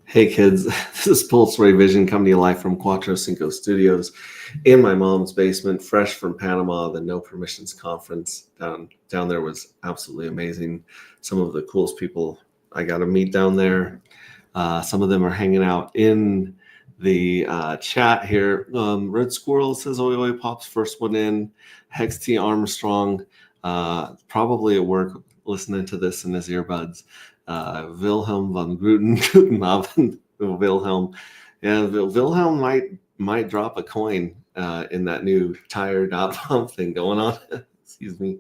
Hey kids, this is Pulse Ray Vision coming to you live from Cuatro Cinco Studios in my mom's basement, fresh from Panama. The No Permissions Conference down there was absolutely amazing. Some of the coolest people I got to meet down there. Some of them are hanging out in the chat here. Red Squirrel says, "Oi, oi, Pops, first one in." Hex T Armstrong, probably at work listening to this in his earbuds. Wilhelm von Gruten, Guten Abend, Wilhelm. Yeah, Wilhelm might drop a coin in that new Tire.Pump thing going on. Excuse me.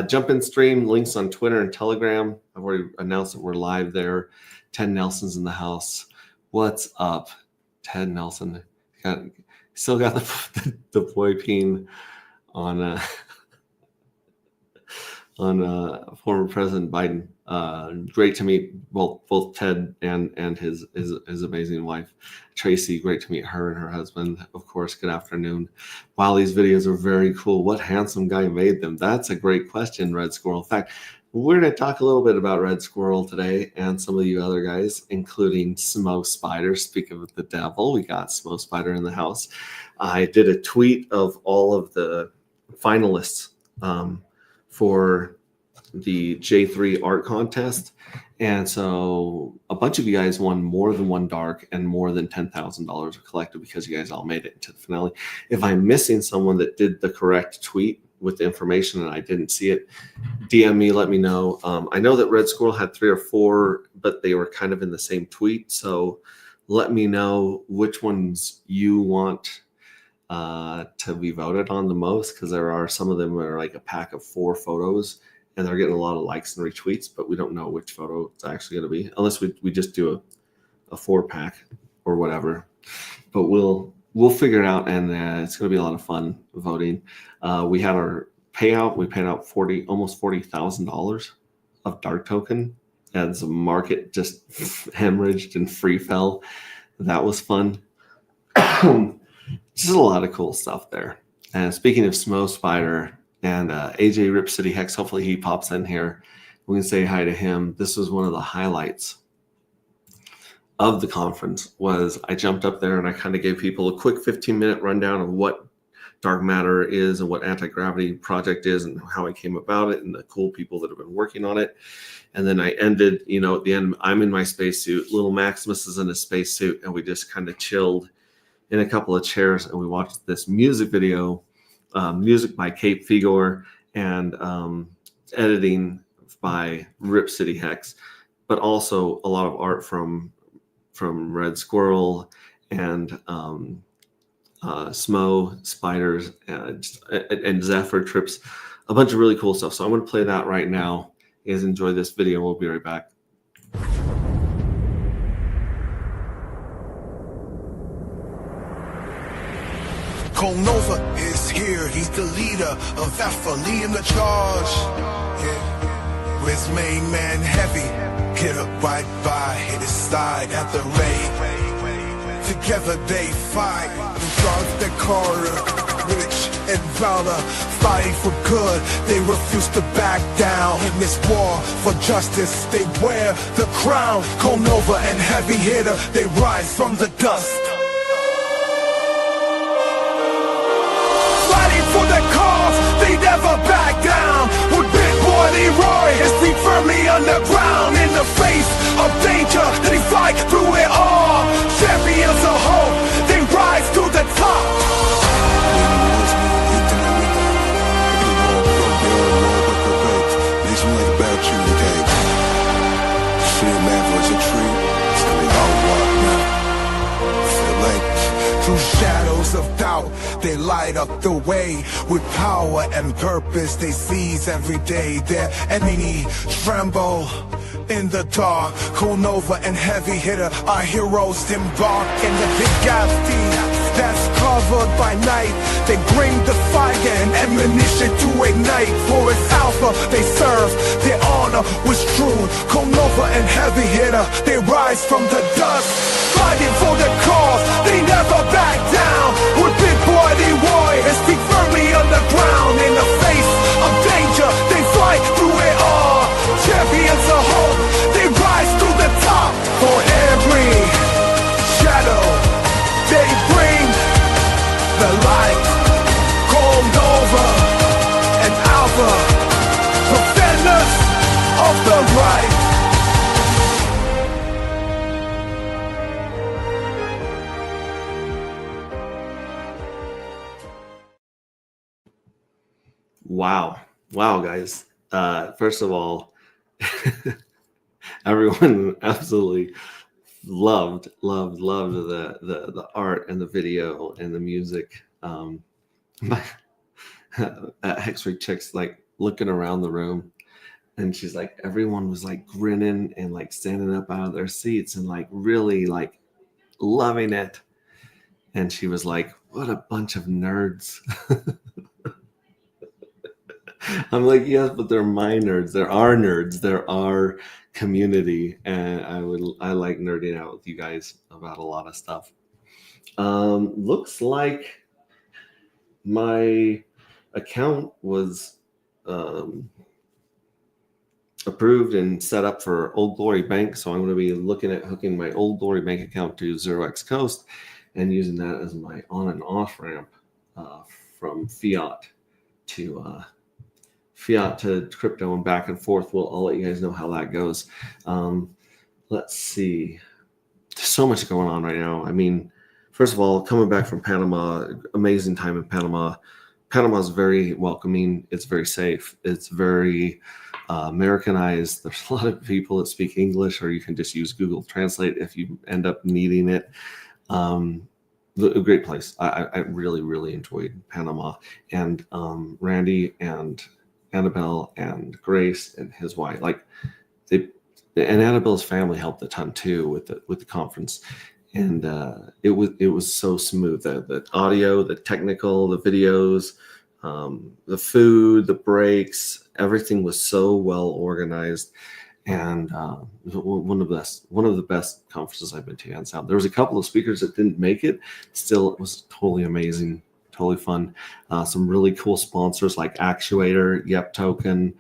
Jump in stream, links on Twitter and Telegram. I've already announced that we're live there. Ted Nelson's in the house. What's up, Ted Nelson? Still got the boy peen on former President Biden. Great to meet both Ted and his amazing wife, Tracy. Great to meet her and her husband. Of course, good afternoon. Wow, these videos are very cool. What handsome guy made them? That's a great question, Red Squirrel. In fact, we're going to talk a little bit about Red Squirrel today and some of you other guys, including Smo Spider. Speaking of the devil, we got Smo Spider in the house. I did a tweet of all of the finalists for the J3 art contest, and so a bunch of you guys won more than one dark and more than $10,000 collected because you guys all made it into the finale. If I'm missing someone that did the correct tweet with the information and I didn't see it, DM me, let me know. I know that Red Squirrel had 3 or 4, but they were kind of in the same tweet, so let me know which ones you want to be voted on the most, because there are some of them that are like a pack of 4 photos and they're getting a lot of likes and retweets, but we don't know which photo it's actually going to be unless we just do a 4-pack or whatever. But we'll figure it out, and it's going to be a lot of fun voting. We had our payout. We paid out almost $40,000 of dark token as the market just hemorrhaged and free fell. That was fun. Just a lot of cool stuff there. And speaking of Smo Spider and AJ Rip City Hex, hopefully he pops in here. We can say hi to him. This was one of the highlights of the conference. Was I jumped up there and I kind of gave people a quick 15-minute rundown of what dark matter is and what anti-gravity project is and how I came about it and the cool people that have been working on it. And then I ended, at the end, I'm in my spacesuit. Little Maximus is in a spacesuit, and we just kind of chilled in a couple of chairs and we watched this music video, music by Cape Figure and editing by Rip City Hex, but also a lot of art from Red Squirrel and Smo Spiders and Zephyr Trips, a bunch of really cool stuff. So I'm going to play that right now. You guys enjoy this video. We'll be right back. Nova is here, he's the leader of Alpha, leading the charge. Yeah. With his main man Heavy, hit up right by his side at the raid. Together they fight, the guards their corner, rich and valor, fighting for good. They refuse to back down in this war for justice. They wear the crown. Nova and Heavy Hitter, they rise from the dust. For the cause, they never back down. With Big Boy Leroy, his feet firmly underground. In the face of danger, they fight through it all. Champions of hope, they rise to the top. Through shadows of doubt, they light up the way. With power and purpose, they seize every day. Their enemy tremble in the dark. Nova and Heavy Hitter, our heroes embark in the big galaxy that's covered by night. They bring the fire and ammunition to ignite. For it's Alpha they serve, their honor was true. Nova and Heavy Hitter, they rise from the dust. Fighting for the cause, they never back down. With Big Boy Leroy, his feet firmly on the ground. In the face of danger, they fight through it all. Champions of hope, they rise to the top. For every of the right. Wow. Wow, guys. First of all, everyone absolutely loved the art and the video and the music. X-ray chicks like looking around the room, and she's like, everyone was like grinning and like standing up out of their seats and like really like loving it. And she was like, what a bunch of nerds. I'm like, yes, but they're my nerds. There are nerds. There are community, and I like nerding out with you guys about a lot of stuff. Looks like my account was approved and set up for Old Glory Bank, so I'm going to be looking at hooking my Old Glory Bank account to 0x Coast and using that as my on and off ramp from fiat to crypto and back and forth. I'll let you guys know how that goes. Let's see. There's so much going on right now. I mean, first of all, coming back from Panama, amazing time in Panama. Panama is very welcoming. It's very safe. It's very Americanized. There's a lot of people that speak English, or you can just use Google Translate if you end up needing it. A great place. I really, really enjoyed Panama. And Randy and Annabelle and Grace and his wife, like and Annabelle's family helped a ton too with the conference. And it was so smooth. The audio, the technical, the videos, the food, the breaks, everything was so well organized, and one of the best conferences I've been to hands down. There was a couple of speakers that didn't make it. Still, it was totally amazing, totally fun. Some really cool sponsors like Actuator, Yep Token,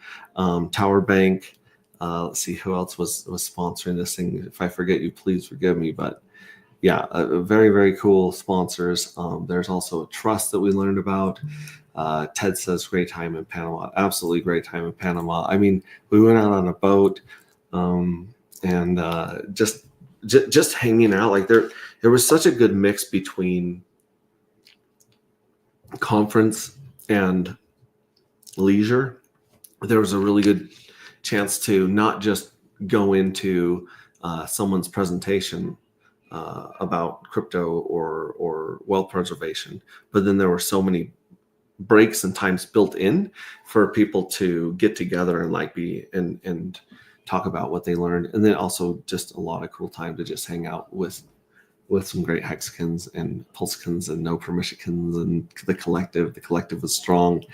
Tower Bank. Let's see who else was sponsoring this thing. If I forget you, please forgive me, but yeah, very, very cool sponsors. There's also a trust that we learned about. Ted says great time in Panama. Absolutely great time in Panama. I mean, we went out on a boat and just hanging out. Like there was such a good mix between conference and leisure. There was a really good chance to not just go into someone's presentation about crypto or wealth preservation, but then there were so many breaks and times built in for people to get together and like be and talk about what they learned, and then also just a lot of cool time to just hang out with some great hexicans and pulsicans and no permissioncans and the collective. The collective was strong.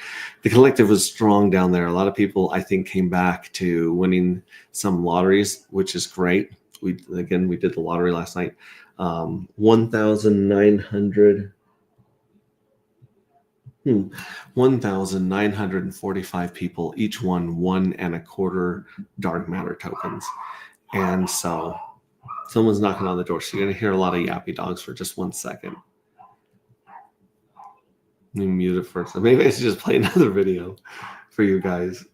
The collective was strong down there. A lot of people, I think, came back to winning some lotteries, which is great. We did the lottery last night. 1,945 people, each won 1.25 dark matter tokens. And so someone's knocking on the door. So you're going to hear a lot of yappy dogs for just 1 second. Let me mute it first. Maybe I should just play another video for you guys.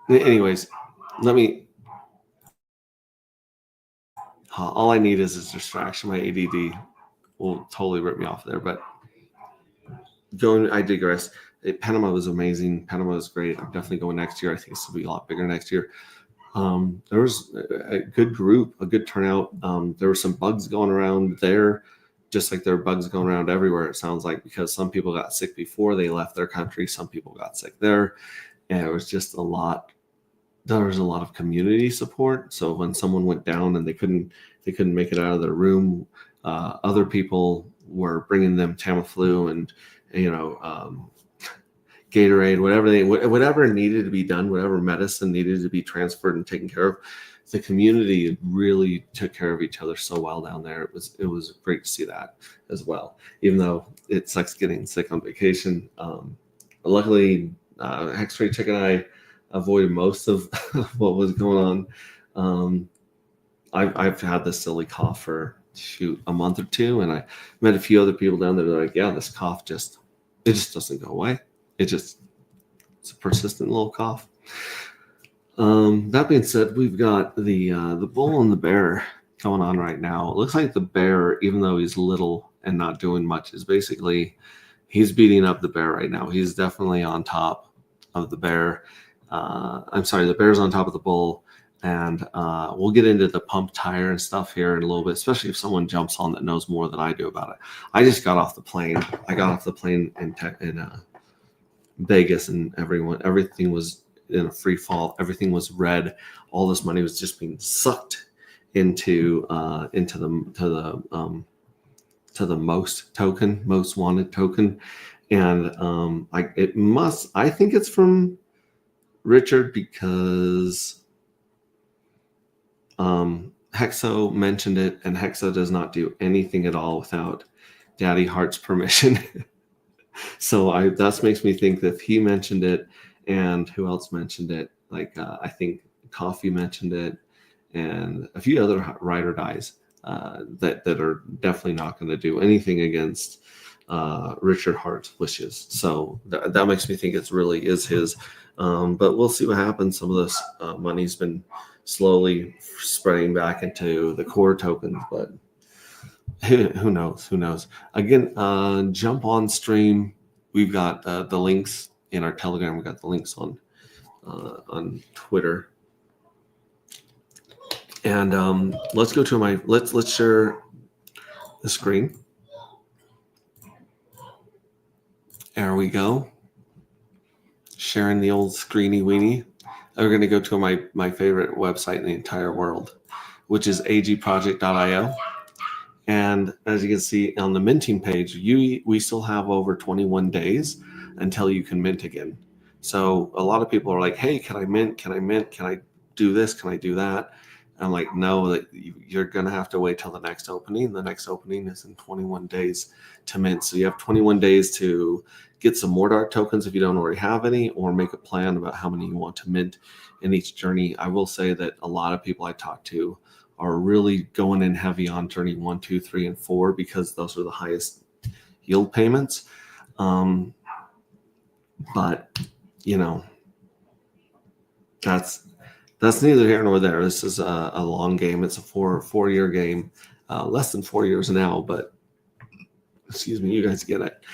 Anyways, all I need is a distraction. My ADD will totally rip me off there, but I digress. Panama was amazing. Panama was great. I'm definitely going next year. I think this will be a lot bigger next year. There was a good group, a good turnout. There were some bugs going around there, just like there are bugs going around everywhere, it sounds like, because some people got sick before they left their country. Some people got sick there. And it was just a lot. There was a lot of community support. So when someone went down and they couldn't make it out of their room, other people were bringing them Tamiflu and Gatorade, whatever needed to be done, whatever medicine needed to be transferred and taken care of. The community really took care of each other so well down there. It was great to see that as well, even though it sucks getting sick on vacation. Luckily, X-Ray Chick and I avoided most of what was going on. I've had this silly cough for a month or two, and I met a few other people down there that are like, yeah, this cough just doesn't go away. It's a persistent little cough. That being said, we've got the bull and the bear going on right now. It looks like the bear, even though he's little and not doing much, is basically he's beating up the bear right now. He's definitely on top of the bear. I'm sorry, the bear's on top of the bull. And we'll get into the pump tire and stuff here in a little bit, especially if someone jumps on that knows more than I do about it. I just got off the plane. I got off the plane in Vegas, and everything was in a free fall. Everything was red. All this money was just being sucked into the most wanted token, and I think it's from Richard because Hexo mentioned it, and Hexo does not do anything at all without Daddy Heart's permission. So that makes me think that he mentioned it, and who else mentioned it? Like I think Coffee mentioned it, and a few other ride or dies that are definitely not going to do anything against Richard Hart's wishes. So that makes me think it really is his. But we'll see what happens. Some of this money's been slowly spreading back into the core tokens, but who knows? Again, jump on stream. We've got the links in our Telegram. We've got the links on Twitter. And let's go to let's share the screen. There we go. Sharing the old screeny weenie. We're going to go to my favorite website in the entire world, which is agproject.io. And as you can see on the minting page, we still have over 21 days until you can mint again. So a lot of people are like, hey, can I mint? Can I mint? Can I do this? Can I do that? And I'm like, no, that you're going to have to wait till the next opening. The next opening is in 21 days to mint. So you have 21 days to get some more dark tokens if you don't already have any, or make a plan about how many you want to mint in each journey. I will say that a lot of people I talk to are really going in heavy on journey 1, 2, 3, and 4 because those are the highest yield payments. But you know, that's neither here nor there. This is a long game. It's a four-year game, less than 4 years now, but excuse me, you guys get it.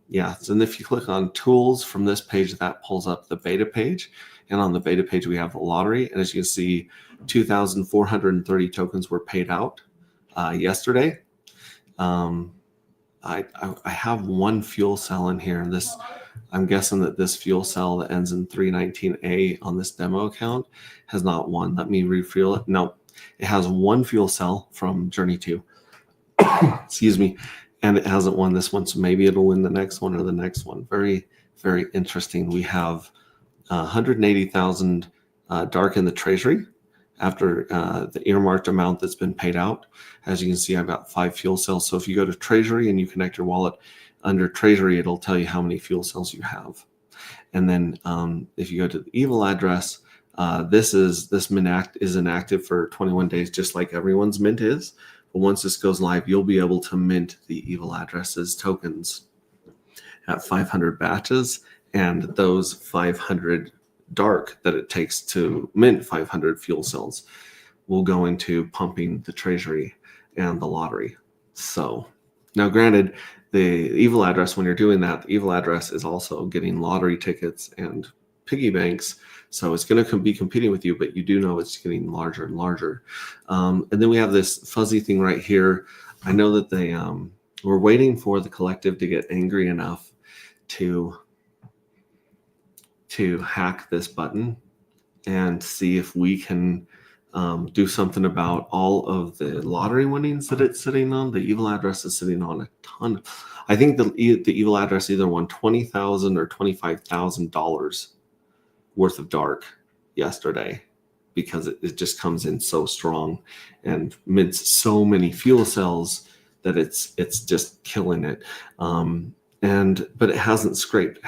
Yeah. So then if you click on tools from this page, that pulls up the beta page. And on the beta page, we have the lottery. And as you can see, 2,430 tokens were paid out yesterday. I have one fuel cell in here. And I'm guessing that this fuel cell that ends in 319A on this demo account has not won. Let me refuel it. No, it has one fuel cell from Journey 2. Excuse me. And it hasn't won this one, so maybe it'll win the next one or the next one. Very, very interesting. We have 180,000 dark in the treasury after the earmarked amount that's been paid out. As you can see, I've got 5 fuel cells. So if you go to treasury and you connect your wallet under treasury, it'll tell you how many fuel cells you have. And then if you go to the evil address, this mint is inactive for 21 days, just like everyone's mint is. But once this goes live, you'll be able to mint the evil addresses tokens at 500 batches, and those 500 dark that it takes to mint 500 fuel cells will go into pumping the treasury and the lottery. So now granted, the evil address, when you're doing that, the evil address is also getting lottery tickets and piggy banks. So it's going to be competing with you, but you do know it's getting larger and larger. And then we have this fuzzy thing right here. I know that we're waiting for the collective to get angry enough to hack this button and see if we can do something about all of the lottery winnings that it's sitting on. The evil address is sitting on a ton. I think the evil address either won $20,000 or $25,000 worth of dark yesterday because it just comes in so strong and mints so many fuel cells that it's just killing it. But it hasn't scraped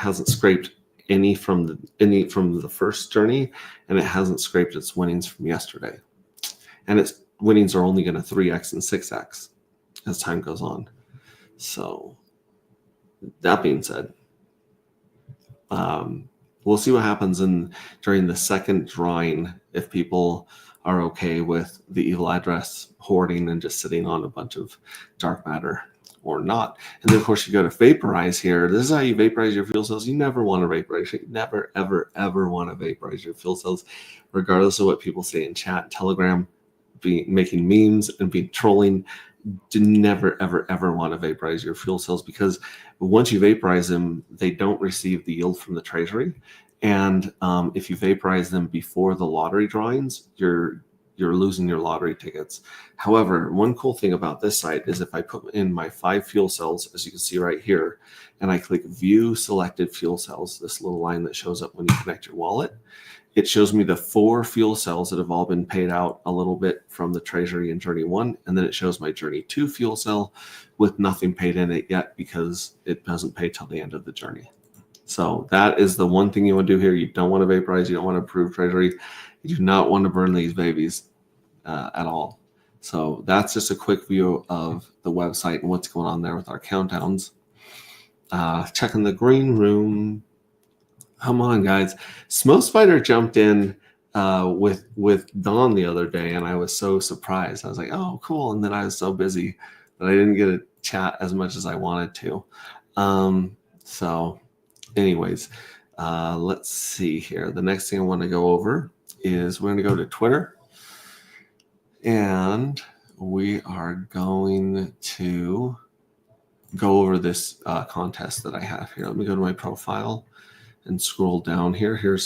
any from the first journey, and it hasn't scraped its winnings from yesterday. And its winnings are only going to 3x and 6x as time goes on. So that being said, we'll see what happens during the second drawing if people are okay with the evil address hoarding and just sitting on a bunch of dark matter or not. And then of course you go to vaporize here. This is how you vaporize your fuel cells. You never want to vaporize. You never, ever, ever want to vaporize your fuel cells, regardless of what people say in chat, Telegram, making memes and be trolling. Do never, ever, ever want to vaporize your fuel cells, because once you vaporize them, they don't receive the yield from the treasury. And if you vaporize them before the lottery drawings, you're losing your lottery tickets. However, one cool thing about this site is if I put in my 5 fuel cells, as you can see right here, and I click view selected fuel cells, this little line that shows up when you connect your wallet, it shows me the 4 fuel cells that have all been paid out a little bit from the treasury in Journey 1. And then it shows my Journey 2 fuel cell with nothing paid in it yet, because it doesn't pay till the end of the journey. So that is the one thing you want to do here. You don't want to vaporize. You don't want to approve treasury. You do not want to burn these babies at all. So that's just a quick view of the website and what's going on there with our countdowns. Checking the green room. Come on, guys. Smoke Spider jumped in with Dawn the other day, and I was so surprised. I was like, oh, cool. And then I was so busy that I didn't get to chat as much as I wanted to. So anyways, let's see here. The next thing I want to go over is we're going to go to Twitter. And we are going to go over this contest that I have here. Let me go to my profile and scroll down here. Here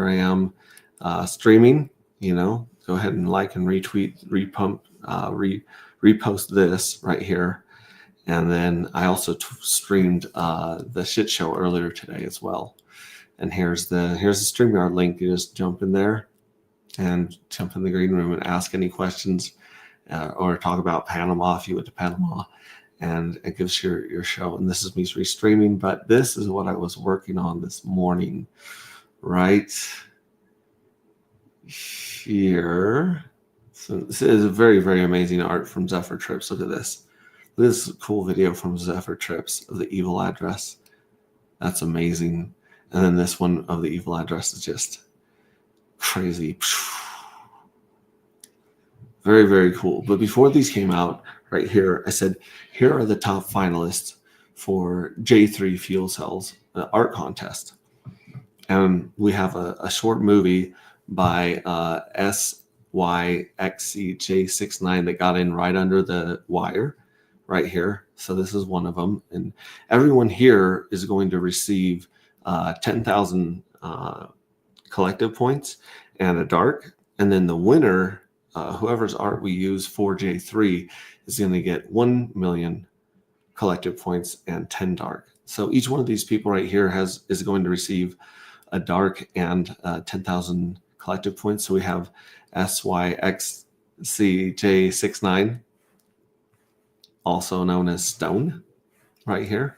I am streaming. Go ahead and like and retweet, repost this right here. And then I also streamed the shit show earlier today as well. And here's the StreamYard link. You just jump in there and jump in the green room and ask any questions or talk about Panama if you went to Panama, and it gives your show. And this is me restreaming, but this is what I was working on this morning right here. So this is a very, very amazing art from Zephyr Trips. Look at this. This is a cool video from Zephyr Trips of the evil address. That's amazing. And then this one of the evil address is just crazy. Very, very cool. But before these came out, right here, I said, here are the top finalists for J3 fuel cells art contest. And we have a short movie by SYXCJ69 that got in right under the wire right here. So this is one of them. And everyone here is going to receive 10,000 collective points and a dark. And then the winner, whoever's art we use for J3, is going to get 1 million collective points and 10 dark. So each one of these people right here is going to receive a dark and 10,000 collective points. So we have SYXCJ69, also known as Stone, right here.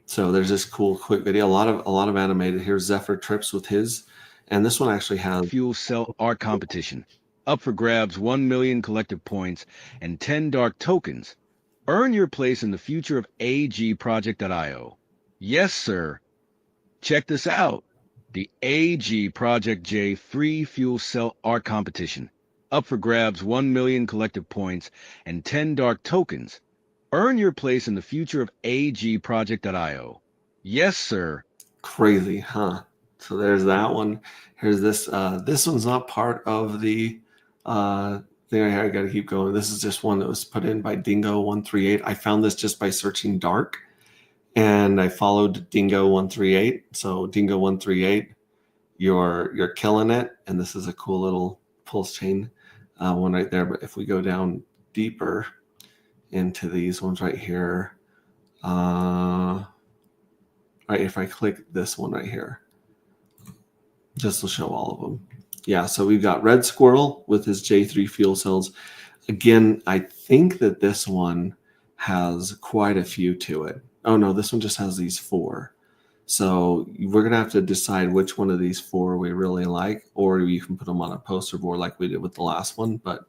So there's this cool quick video, a lot of animated. Here's Zephyr Trips with his, and this one actually has fuel cell art competition. Up for grabs, 1 million collective points and 10 dark tokens. Earn your place in the future of agproject.io. Yes, sir. Check this out. The AG Project J free fuel cell art competition. Up for grabs, 1 million collective points and 10 dark tokens. Earn your place in the future of agproject.io. Yes, sir. Crazy, huh? So there's that one. Here's this. This one's not part of the thing I got to keep going. This is just one that was put in by Dingo138. I found this just by searching dark, and I followed Dingo138. So Dingo138, you're killing it. And this is a cool little pulse chain one right there. But if we go down deeper into these ones right here, right, if I click this one right here, just to show all of them. Yeah, so we've got Red Squirrel with his J3 fuel cells. Again, I think that this one has quite a few to it. Oh no, this one just has these 4. So we're gonna have to decide which one of these 4 we really like, or you can put them on a poster board like we did with the last one. But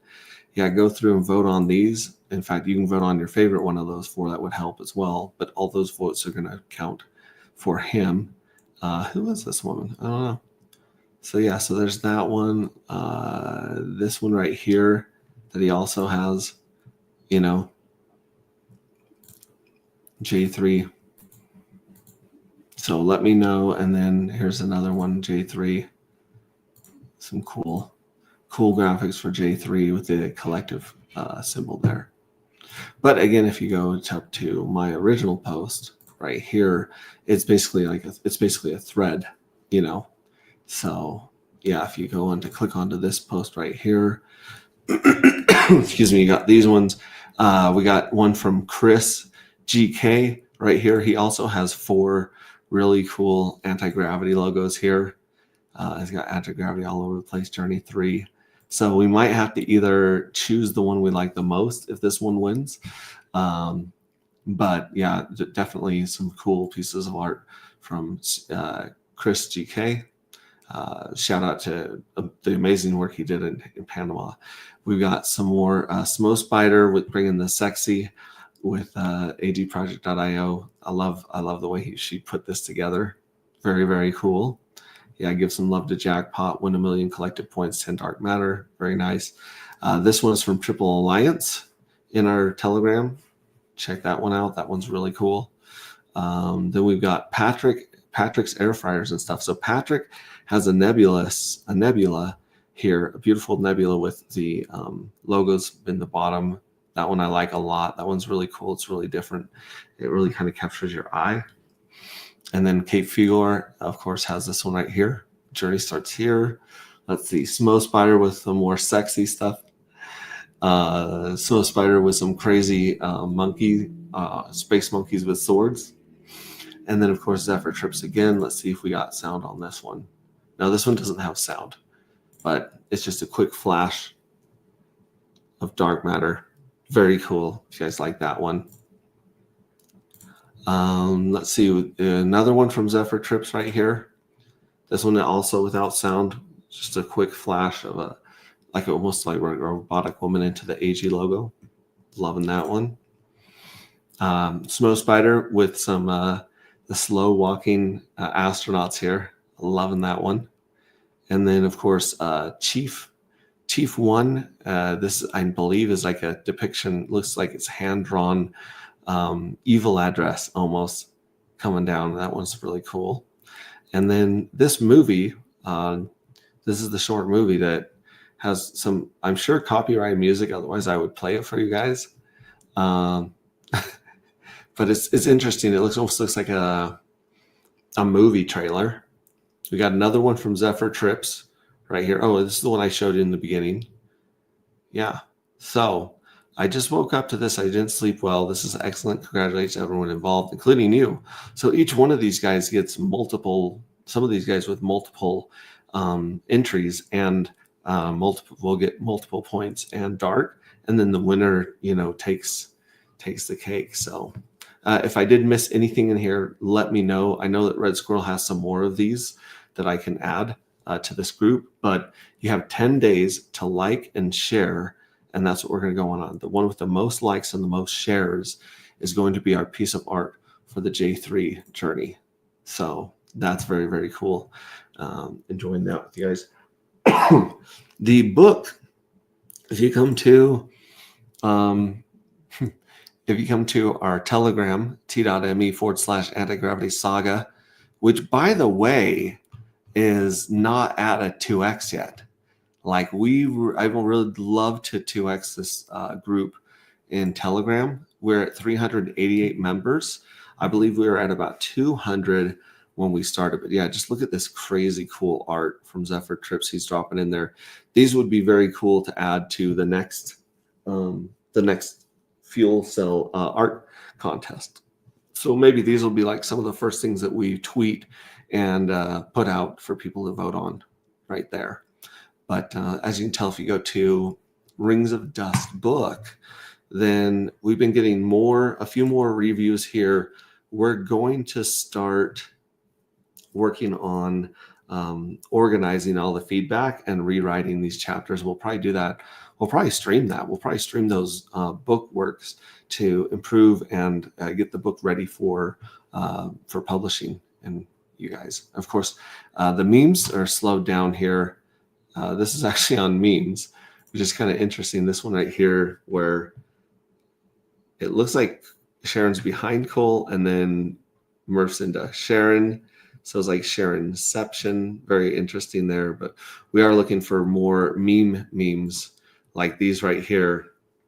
yeah, go through and vote on these. In fact, you can vote on your favorite one of those 4. That would help as well. But all those votes are gonna count for him. Who was this woman? I don't know. So yeah, so there's that one. This one right here that he also has, you know, J3. So let me know. And then here's another one, J3. Some cool graphics for J3 with the collective symbol there. But again, if you go up to my original post right here, it's basically a thread, you know. So yeah, if you go on to click onto this post right here, excuse me, you got these ones. We got one from Chris GK right here. He also has 4 really cool anti-gravity logos here. He's got anti-gravity all over the place, Journey 3. So we might have to either choose the one we like the most if this one wins. But yeah, definitely some cool pieces of art from Chris GK. Shout out to the amazing work he did in Panama. We've got some more Smo Spider with bringing the sexy with agproject.io. I love the way she put this together. Very, very cool. Yeah, give some love to Jackpot. Win 1 million collected points. 10 Dark Matter. Very nice. This one is from Triple Alliance in our Telegram. Check that one out. That one's really cool. Then we've got Patrick's air fryers and stuff. So Patrick has a nebula here, a beautiful nebula with the logos in the bottom. That one I like a lot. That one's really cool. It's really different. It really kind of captures your eye. And then Cape Figure, of course, has this one right here. Journey starts here. Let's see, Smo Spider with some more sexy stuff. Smo Spider with some crazy space monkeys with swords. And then, of course, Zephyr Trips again. Let's see if we got sound on this one. No, this one doesn't have sound, but it's just a quick flash of dark matter. Very cool. If you guys like that one. Let's see, another one from Zephyr Trips right here. This one also without sound, just a quick flash of almost like a robotic woman into the AG logo. Loving that one. Smo Spider with some the slow walking astronauts here. Loving that one. And then of course Chief 1. This I believe is like a depiction. Looks like it's hand drawn. Evil address almost coming down. That one's really cool. And then this movie, this is the short movie that has some, I'm sure, copyrighted music. Otherwise, I would play it for you guys. But it's interesting. It almost looks like a movie trailer. We got another one from Zephyr Trips right here. Oh, this is the one I showed you in the beginning. Yeah. So I just woke up to this. I didn't sleep well. This is excellent. Congratulations to everyone involved, including you. So each one of these guys gets multiple, some of these guys with multiple entries, and will get multiple points and dark. And then the winner, takes the cake. So if I did miss anything in here, let me know. I know that Red Squirrel has some more of these that I can add to this group, but you have 10 days to like and share. And that's what we're going to go on. The one with the most likes and the most shares is going to be our piece of art for the J3 journey. So that's very, very cool. Enjoying that with you guys. The book, if you come to our Telegram, t.me/anti-gravity saga, which by the way is not at a 2x yet. Like I would really love to 2x this group in Telegram. We're at 388 members. I believe we were at about 200 when we started. But yeah, just look at this crazy cool art from Zephyr Trips he's dropping in there. These would be very cool to add to the next fuel cell art contest. So maybe these will be like some of the first things that we tweet and put out for people to vote on right there. But as you can tell, if you go to Rings of Dust book, then we've been getting a few more reviews here. We're going to start working on organizing all the feedback and rewriting these chapters. We'll probably do that. We'll probably stream that. We'll probably stream those book works to improve and get the book ready for publishing. And you guys. Of course, the memes are slowed down here. This is actually on memes, which is kind of interesting. This one right here, where it looks like Sharon's behind Cole and then Murph's into Sharon. So it's like Sharonception. Very interesting there. But we are looking for more memes like these right here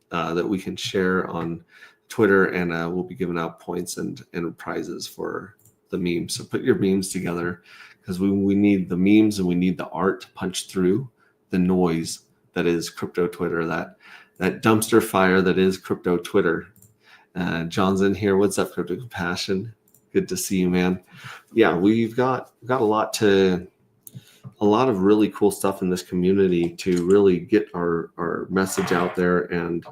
that we can share on Twitter, and we'll be giving out points and prizes for the memes. So put your memes together, because we need the memes and we need the art to punch through the noise that is crypto Twitter, that dumpster fire that is crypto Twitter. John's in here. What's up, Crypto Compassion? Good to see you, man. Yeah, we've got a lot of really cool stuff in this community to really get our message out there and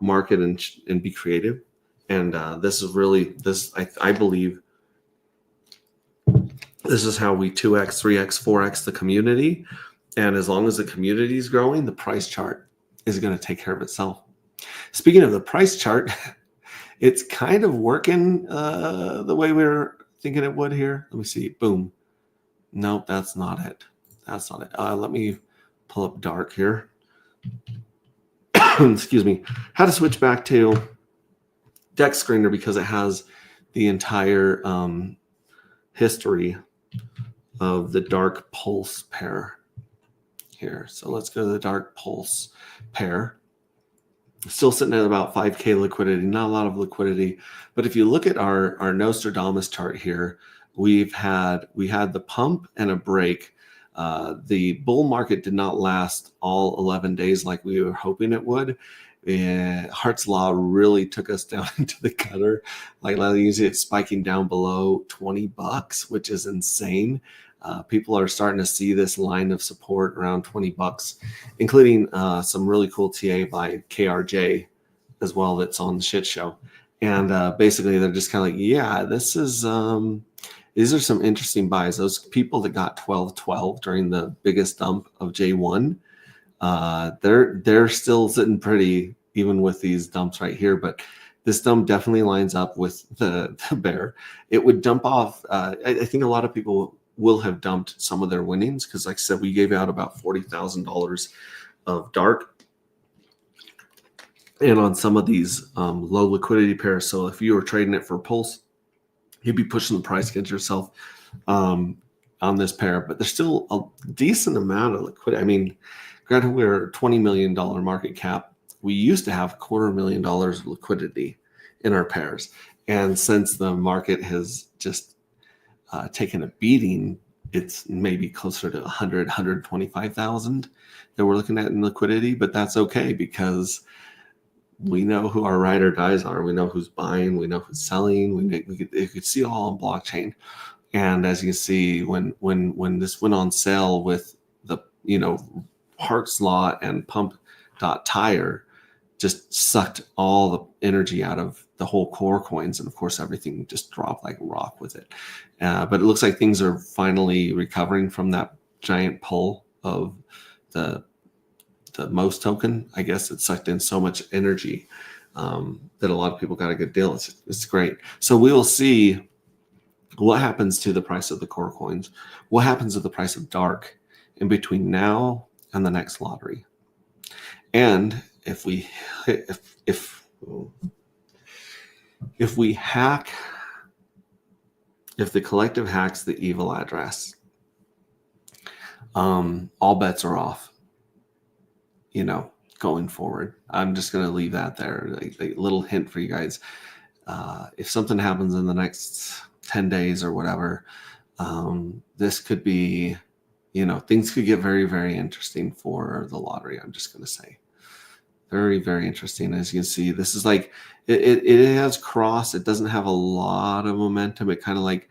market and be creative. And this is really I believe this is how we 2x, 3x, 4x the community. And as long as the community is growing, the price chart is going to take care of itself. Speaking of the price chart, it's kind of working the way we were thinking it would here. Let me see. Boom. Nope, that's not it. That's not it. Let me pull up dark here. Excuse me. How to switch back to Dex Screener because it has the entire history of the dark pulse pair here. So let's go to the dark pulse pair. Still sitting at about 5K liquidity, not a lot of liquidity. But if you look at our Nostradamus chart here, we had the pump and a break. The bull market did not last all 11 days like we were hoping it would. Hart's Law really took us down into the gutter. Like usually it's spiking down below $20, which is insane. People are starting to see this line of support around $20, including some really cool TA by KRJ as well that's on the shit show. And basically they're just kind of like, yeah, this is these are some interesting buys. Those people that got 12.12 during the biggest dump of J1, they're still sitting pretty even with these dumps right here. But this dump definitely lines up with the bear. It would dump off. I think a lot of people will have dumped some of their winnings because, like I said, we gave out about $40,000 of dark, and on some of these low liquidity pairs. So if you were trading it for pulse, you'd be pushing the price against yourself on this pair. But there's still a decent amount of liquidity. I mean, granted, we're a $20 million market cap. We used to have $250,000 of liquidity in our pairs, and since the market has just taken a beating, it's maybe closer to 125,000 that we're looking at in liquidity. But that's okay because we know who our ride or dies are. We know who's buying. We know who's selling. You could see it all on blockchain. And as you can see, when this went on sale with the Hart's Law and Pump.Tire, just sucked all the energy out of the whole core coins, and of course everything just dropped like a rock with it. But it looks like things are finally recovering from that giant pull of the most token. I guess it sucked in so much energy that a lot of people got a good deal. It's great. So we will see what happens to the price of the core coins, what happens to the price of dark in between now and the next lottery. And if the collective hacks the evil address, all bets are off, going forward. I'm just going to leave that there, like a little hint for you guys. If something happens in the next 10 days or whatever, this could be, things could get very, very interesting for the lottery. I'm just going to say very, very interesting. As you can see, this is like, it has crossed. It doesn't have a lot of momentum. It kind of like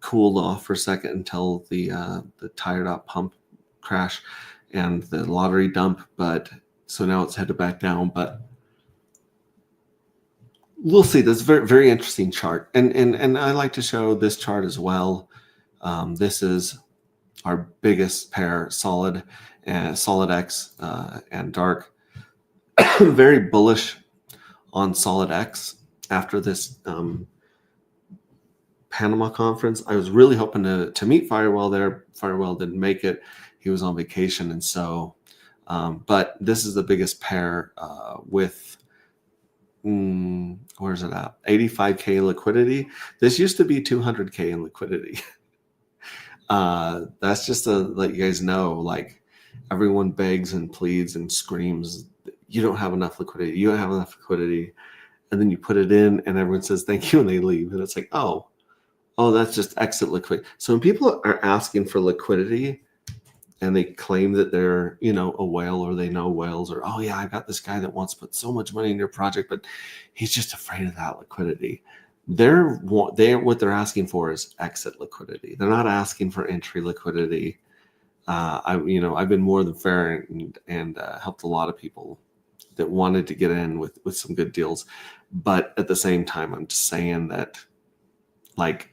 cooled off for a second until the Tire.Pump crash and the lottery dump. But so now it's headed back down, but we'll see. That's a very, very interesting chart. And I like to show this chart as well. This is our biggest pair, Solid X and Dark. Very bullish on Solid X after this Panama conference. I was really hoping to meet Firewell there. Firewell didn't make it. He was on vacation. And so, but this is the biggest pair with, where's it at? 85K liquidity. This used to be 200K in liquidity. That's just to let you guys know, like, everyone begs and pleads and screams, you don't have enough liquidity. You don't have enough liquidity. And then you put it in and everyone says, thank you. And they leave. And it's like, oh, that's just exit liquidity. So when people are asking for liquidity and they claim that they're, a whale, or they know whales, or, oh yeah, I got this guy that wants to put so much money in your project, but he's just afraid of that liquidity. What they're asking for is exit liquidity. They're not asking for entry liquidity. I've been more than fair and helped a lot of people that wanted to get in with some good deals. But at the same time, I'm just saying that, like,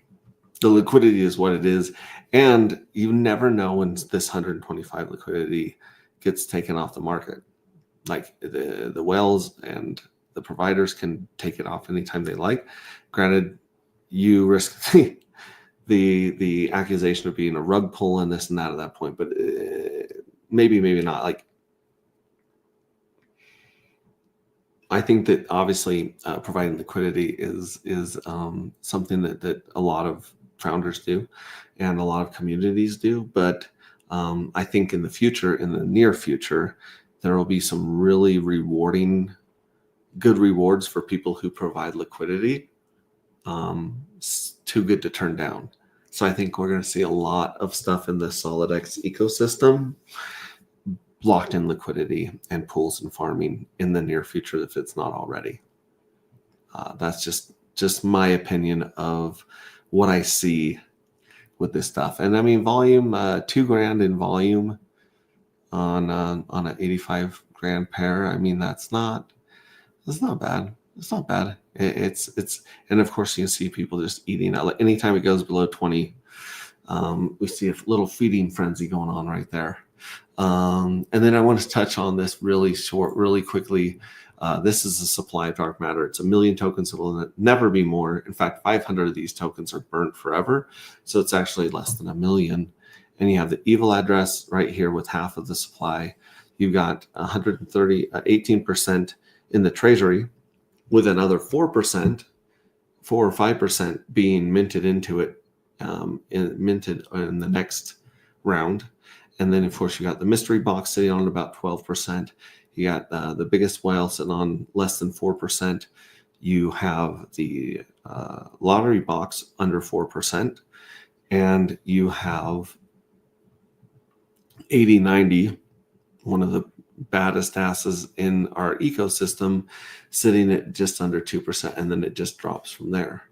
the liquidity is what it is. And you never know when this 125 liquidity gets taken off the market. Like, the whales and the providers can take it off anytime they like. Granted, you risk the accusation of being a rug pull and this and that at that point, but maybe not. Like, I think that obviously providing liquidity is something that a lot of founders do and a lot of communities do. But I think in the near future, there will be some really good rewards for people who provide liquidity. Too good to turn down. So I think we're going to see a lot of stuff in the SolidX ecosystem, locked in liquidity and pools and farming in the near future if it's not already. That's just my opinion of what I see with this stuff. And I mean, volume, $2,000 in volume on an 85 grand pair. I mean, that's not bad. It's not bad. It's and of course you see people just eating out. Like, anytime it goes below 20, we see a little feeding frenzy going on right there. And then I want to touch on this really quickly. This is the supply of dark matter. It's 1 million tokens. It will never be more. In fact, 500 of these tokens are burnt forever. So it's actually less than 1 million. And you have the evil address right here with half of the supply. You've got 18% in the treasury, with another 4% or 5% being minted into it, minted in the next round. And then, of course, you got the mystery box sitting on about 12%. You got the biggest whale sitting on less than 4%. You have the lottery box under 4%. And you have 8090, one of the baddest asses in our ecosystem, sitting at just under 2%. And then it just drops from there.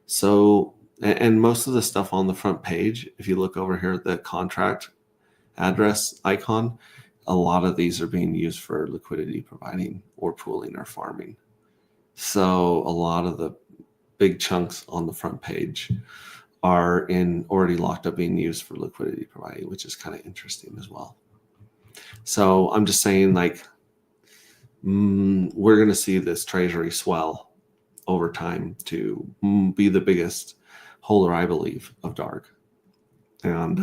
So, and most of the stuff on the front page, if you look over here at the contract address icon, a lot of these are being used for liquidity providing or pooling or farming. So a lot of the big chunks on the front page are already locked up being used for liquidity providing, which is kind of interesting as well. So I'm just saying, like, we're going to see this treasury swell over time to be the biggest holder, I believe, of dark. And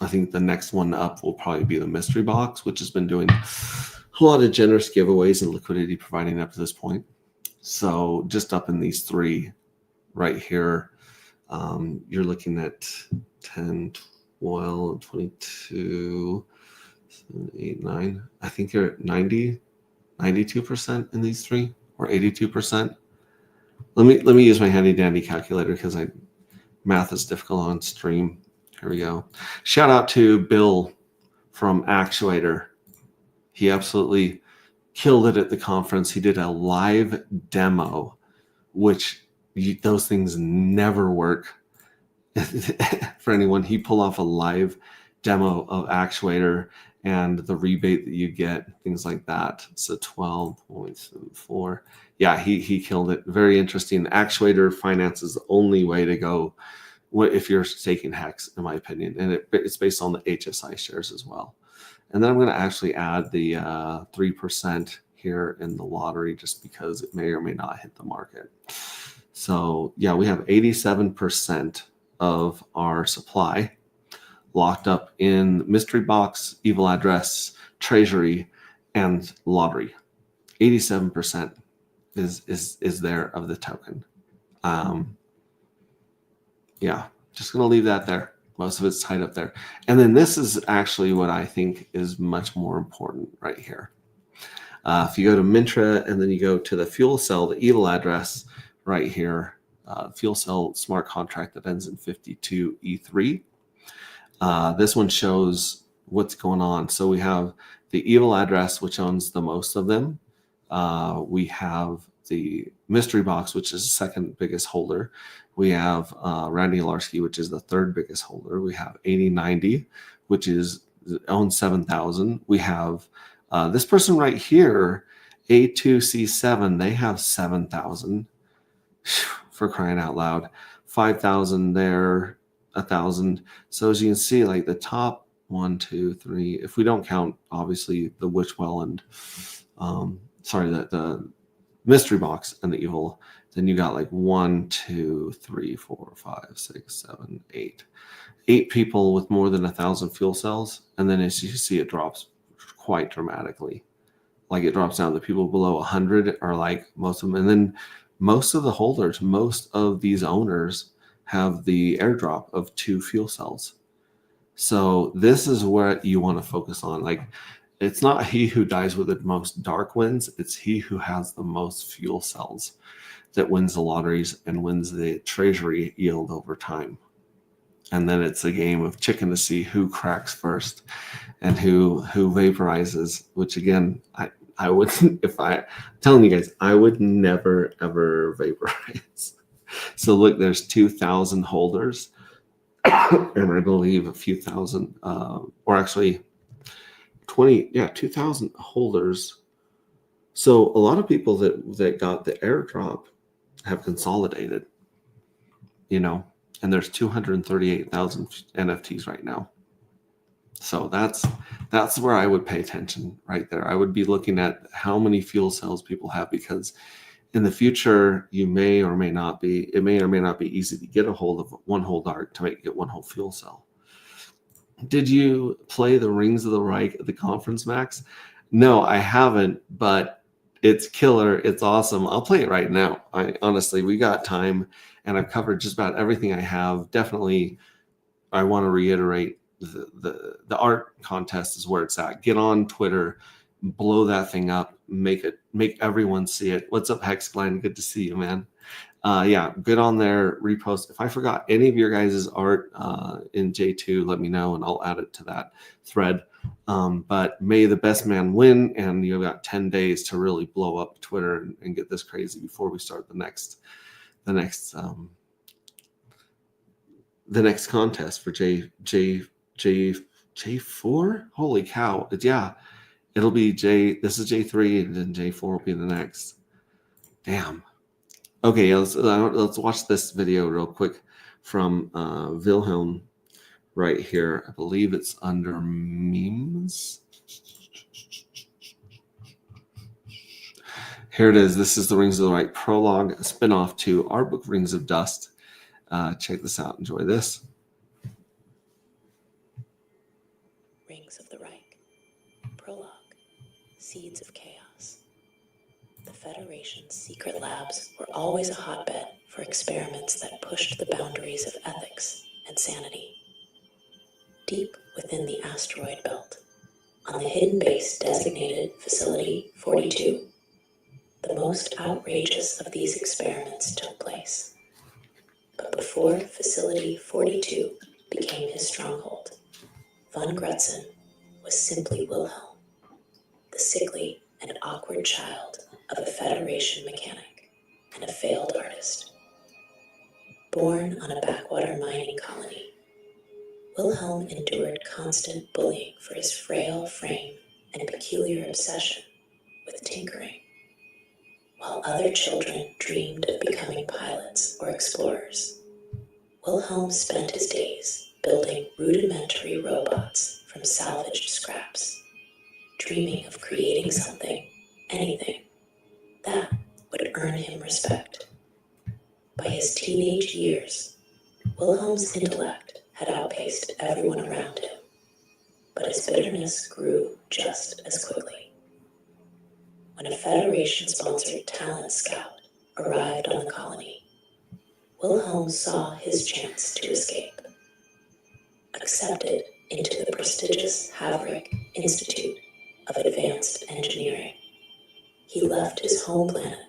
I think the next one up will probably be the mystery box, which has been doing a lot of generous giveaways and liquidity providing up to this point. So just up in these three right here, you're looking at 10, 12, 22, 7, 8, 9. I think you're at 92% in these three, or 82%. Let me use my handy dandy calculator because math is difficult on stream. Here we go. Shout out to Bill from Actuator. He absolutely killed it at the conference. He did a live demo, which those things never work for anyone. He pulled off a live demo of Actuator and the rebate that you get, things like that. So 12.74. Yeah, he killed it. Very interesting. Actuator finance is the only way to go if you're staking Hex, in my opinion. And it's based on the HSI shares as well. And then I'm going to actually add the 3% here in the lottery, just because it may or may not hit the market. So yeah, we have 87% of our supply locked up in mystery box, evil address, treasury, and lottery. 87% is there of the token. Yeah, just gonna leave that there. Most of it's tied up there. And then this is actually what I think is much more important right here. If you go to Mintra and then you go to the fuel cell, the evil address right here, fuel cell smart contract that ends in 52E3. This one shows what's going on. So we have the evil address, which owns the most of them. We have the mystery box, which is the second biggest holder. We have Randy Larsky, which is the third biggest holder. We have 8090, which owns 7,000. We have this person right here, A2C7. They have 7,000. For crying out loud, 5,000 there, 1,000. So as you can see, like the top 1, 2, 3. If we don't count, obviously the Witchwell and the mystery box and the evil, then you got like 1, 2, 3, 4, 5, 6, 7, 8. 8 people with more than 1,000 fuel cells, and then as you see, it drops quite dramatically. Like it drops down. The people below 100 are like most of them, and then most of the holders, most of these owners have the airdrop of 2 fuel cells. So this is what you want to focus on. Like, it's not he who dies with the most dark wins, it's he who has the most fuel cells that wins the lotteries and wins the treasury yield over time. And then it's a game of chicken to see who cracks first and who vaporizes, which again, I wouldn't, I'm telling you guys, I would never, ever vaporize. So look, there's 2,000 holders and I believe a few thousand, or actually 2,000 holders. So a lot of people that got the airdrop have consolidated, and there's 238,000 NFTs right now. So that's where I would pay attention right there. I would be looking at how many fuel cells people have, because in the future, it may or may not be easy to get a hold of one whole dart to get one whole fuel cell. Did you play the Rings of the Reich at the conference, Max? No, I haven't, but it's killer. It's awesome. I'll play it right now. Honestly, we got time, and I've covered just about everything I have. Definitely, I want to reiterate the art contest is where it's at. Get on Twitter, blow that thing up, make everyone see it. What's up, Hex Glenn? Good to see you, man. Get on there, repost. If I forgot any of your guys' art in J2, let me know and I'll add it to that thread. But may the best man win, and you've got 10 days to really blow up Twitter and get this crazy before we start the next contest for J4. Holy cow! It'll be This is J3, and then J4 will be the next. Damn. Okay, let's watch this video real quick from Wilhelm right here. I believe it's under memes. Here it is. This is the Rings of the Reich prologue, a spinoff to our book Rings of Dust. Check this out. Enjoy this. Rings of the Reich. Prologue. Seeds of Chaos. The Federation's secret labs were always a hotbed for experiments that pushed the boundaries of ethics and sanity. Deep within the asteroid belt, on the hidden base designated Facility 42, the most outrageous of these experiments took place. But before Facility 42 became his stronghold, von Grutzen was simply Wilhelm, the sickly and awkward child of a Federation mechanic and a failed artist. Born on a backwater mining colony, Wilhelm endured constant bullying for his frail frame and peculiar obsession with tinkering. While other children dreamed of becoming pilots or explorers, Wilhelm spent his days building rudimentary robots from salvaged scraps, dreaming of creating something, anything, that would earn him respect. By his teenage years, Wilhelm's intellect had outpaced everyone around him, but his bitterness grew just as quickly. When a Federation-sponsored talent scout arrived on the colony, Wilhelm saw his chance to escape. Accepted into the prestigious Haverick Institute of Advanced Engineering, he left his home planet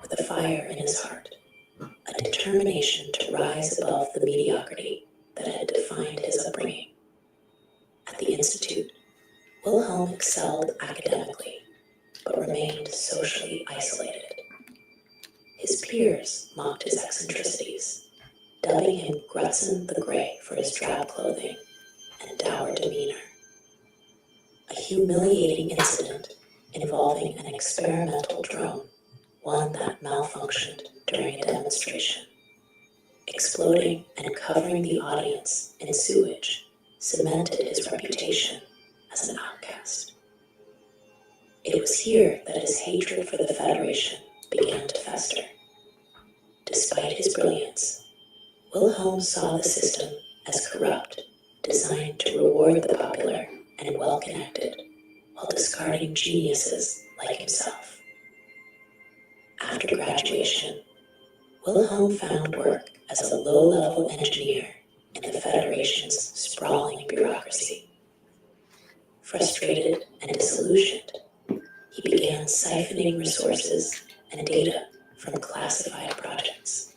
with a fire in his heart, a determination to rise above the mediocrity that had defined his upbringing. At the Institute, Wilhelm excelled academically, but remained socially isolated. His peers mocked his eccentricities, dubbing him Grutzen the Grey for his drab clothing and dour demeanor. A humiliating incident involving an experimental drone, one that malfunctioned during a demonstration, exploding and covering the audience in sewage, cemented his reputation as an outcast. It was here that his hatred for the Federation began to fester. Despite his brilliance, Wilhelm saw the system as corrupt, designed to reward the popular and well-connected, while discarding geniuses like himself. After graduation, Wilhelm found work as a low-level engineer in the Federation's sprawling bureaucracy. Frustrated and disillusioned, he began siphoning resources and data from classified projects.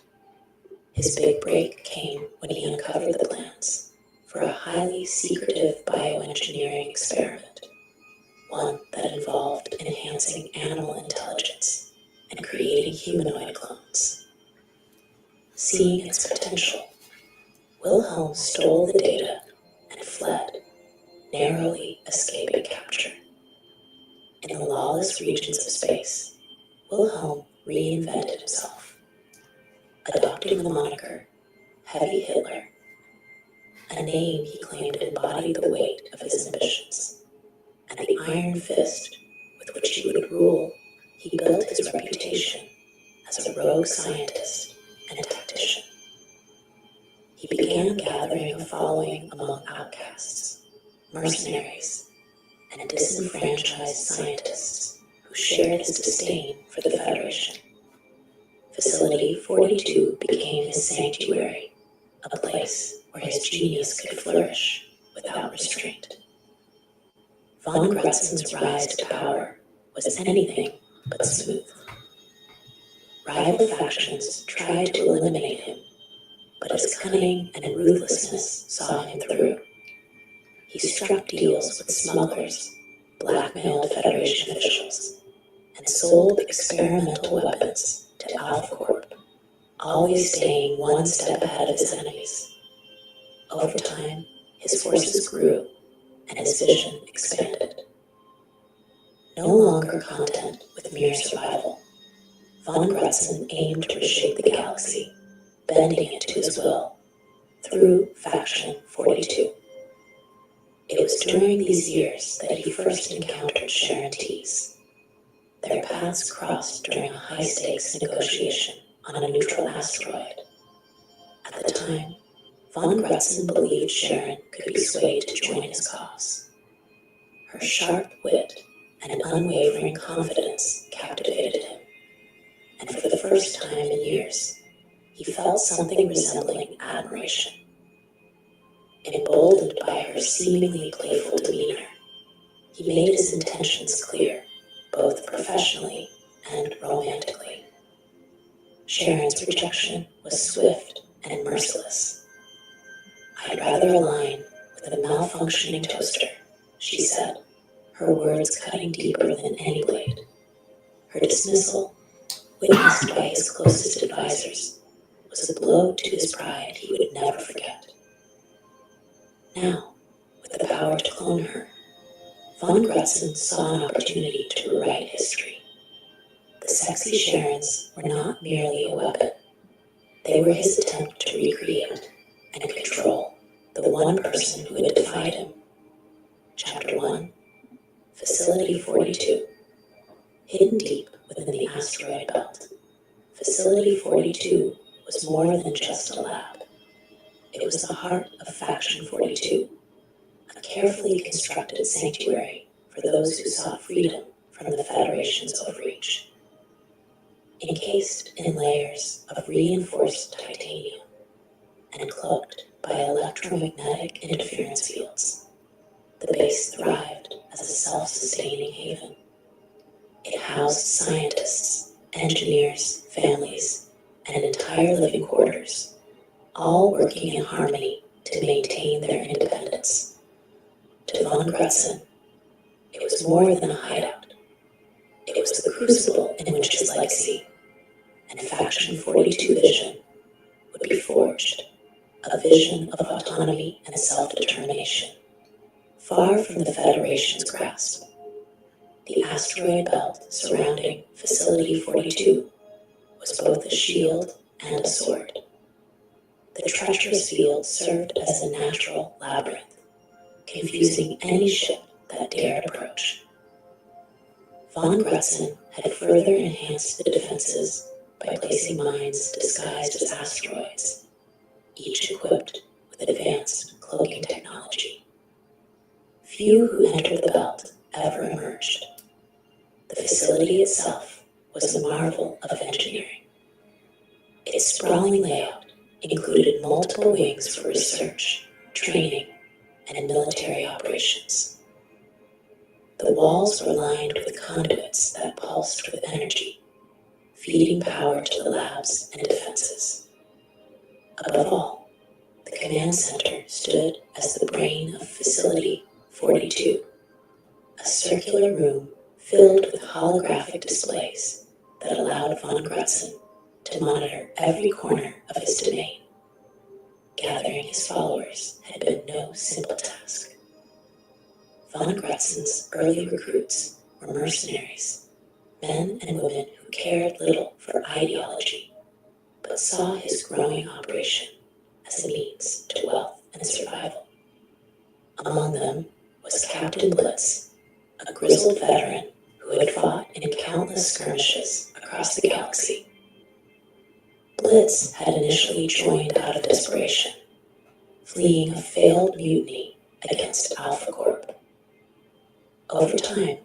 His big break came when he uncovered the plans for a highly secretive bioengineering experiment, one that involved enhancing animal intelligence and creating humanoid clones. Seeing its potential, Wilhelm stole the data and fled, narrowly escaping capture. In the lawless regions of space, Wilhelm reinvented himself, adopting the moniker Heavy Hitler, a name he claimed embodied the weight of his ambitions, and the iron fist with which he would rule. He built his reputation as a rogue scientist and tactician. He began gathering a following among outcasts, mercenaries, and disenfranchised scientists who shared his disdain for the Federation. Facility 42 became his sanctuary, a place where his genius could flourish without restraint. Von Grutzen's rise to power was anything but smooth. Rival factions tried to eliminate him, but his cunning and ruthlessness saw him through. He struck deals with smugglers, blackmailed Federation officials, and sold experimental weapons to Alpha Corp, always staying one step ahead of his enemies. Over time, his forces grew and his vision expanded. No longer content with mere survival, von Grutzen aimed to reshape the galaxy, bending it to his will, through Faction 42. It was during these years that he first encountered Sharon Tees. Their paths crossed during a high-stakes negotiation on a neutral asteroid. At the time, von Grutzen believed Sharon could be swayed to join his cause. Her sharp wit and unwavering confidence captivated him, and for the first time in years, he felt something resembling admiration. Emboldened by her seemingly playful demeanor, he made his intentions clear, both professionally and romantically. Sharon's rejection was swift and merciless. "I'd rather align with a malfunctioning toaster," she said, her words cutting deeper than any blade. Her dismissal, witnessed by his closest advisors, was a blow to his pride he would never forget. Now, with the power to clone her, von Grutzen saw an opportunity to rewrite history. The sexy Sharons were not merely a weapon. They were his attempt to recreate and control the one person who had defied him. Chapter 1, Facility 42. Hidden deep within the asteroid belt, Facility 42 was more than just a lab. It was the heart of Faction 42, a carefully constructed sanctuary for those who sought freedom from the Federation's overreach. Encased in layers of reinforced titanium and cloaked by electromagnetic interference fields, the base thrived as a self-sustaining haven. It housed scientists, engineers, families, and entire living quarters, all working in harmony to maintain their independence. To von Grutzen, it was more than a hideout. It was the crucible in which his legacy and Faction 42 vision would be forged, a vision of autonomy and self-determination, far from the Federation's grasp. The asteroid belt surrounding Facility 42 was both a shield and a sword. The treacherous field served as a natural labyrinth, confusing any ship that dared approach. Von Grutzen had further enhanced the defenses by placing mines disguised as asteroids, each equipped with advanced cloaking technology. Few who entered the belt ever emerged. The facility itself was a marvel of engineering. Its sprawling layout included multiple wings for research, training, and military operations. The walls were lined with conduits that pulsed with energy, feeding power to the labs and defenses. Above all, the command center stood as the brain of Facility 42, a circular room filled with holographic displays that allowed von Grutzen to monitor every corner of his domain. Gathering his followers had been no simple task. Von Grutzen's early recruits were mercenaries, men and women who cared little for ideology, but saw his growing operation as a means to wealth and survival. Among them was Captain Blitz, a grizzled veteran who had fought in countless skirmishes across the galaxy. Blitz had initially joined out of desperation, fleeing a failed mutiny against Alpha Corp. Over time,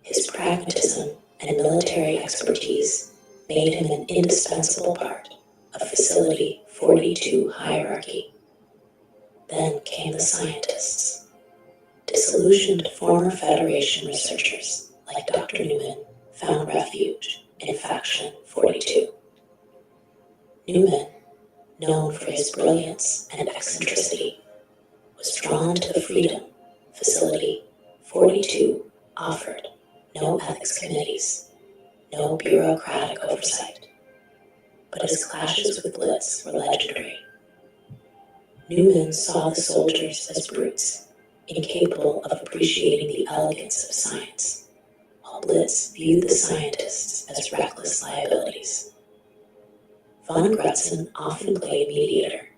his pragmatism and military expertise made him an indispensable part of Facility 42 hierarchy. Then came the scientists. Disillusioned former Federation researchers like Dr. Newman found refuge in Faction 42. Newman, known for his brilliance and eccentricity, was drawn to the freedom Facility 42 offered. No ethics committees, no bureaucratic oversight. But his clashes with Blitz were legendary. Newman saw the soldiers as brutes, incapable of appreciating the elegance of science, while Blitz viewed the scientists as reckless liabilities. Von Grutzen often played mediator,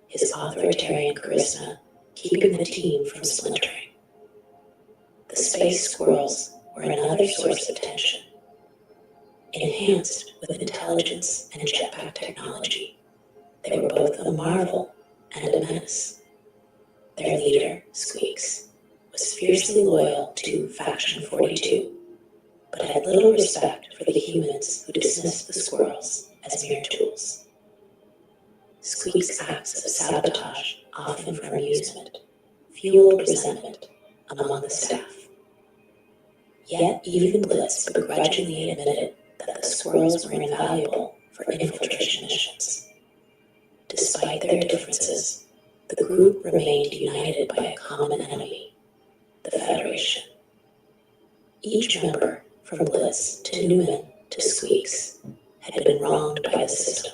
his authoritarian charisma keeping the team from splintering. The space squirrels were another source of tension. Enhanced with intelligence and jetpack technology, they were both a marvel and a menace. Their leader, Squeaks, was fiercely loyal to Faction 42, but had little respect for the humans who dismissed the squirrels as mere tools. Squeak's acts of sabotage, often for amusement, fueled resentment among the staff. Yet even Blitz begrudgingly admitted that the squirrels were invaluable for infiltration missions. Despite their differences, the group remained united by a common enemy, the Federation. Each member, from Blitz to Newman to Squeaks, had been wronged by the system.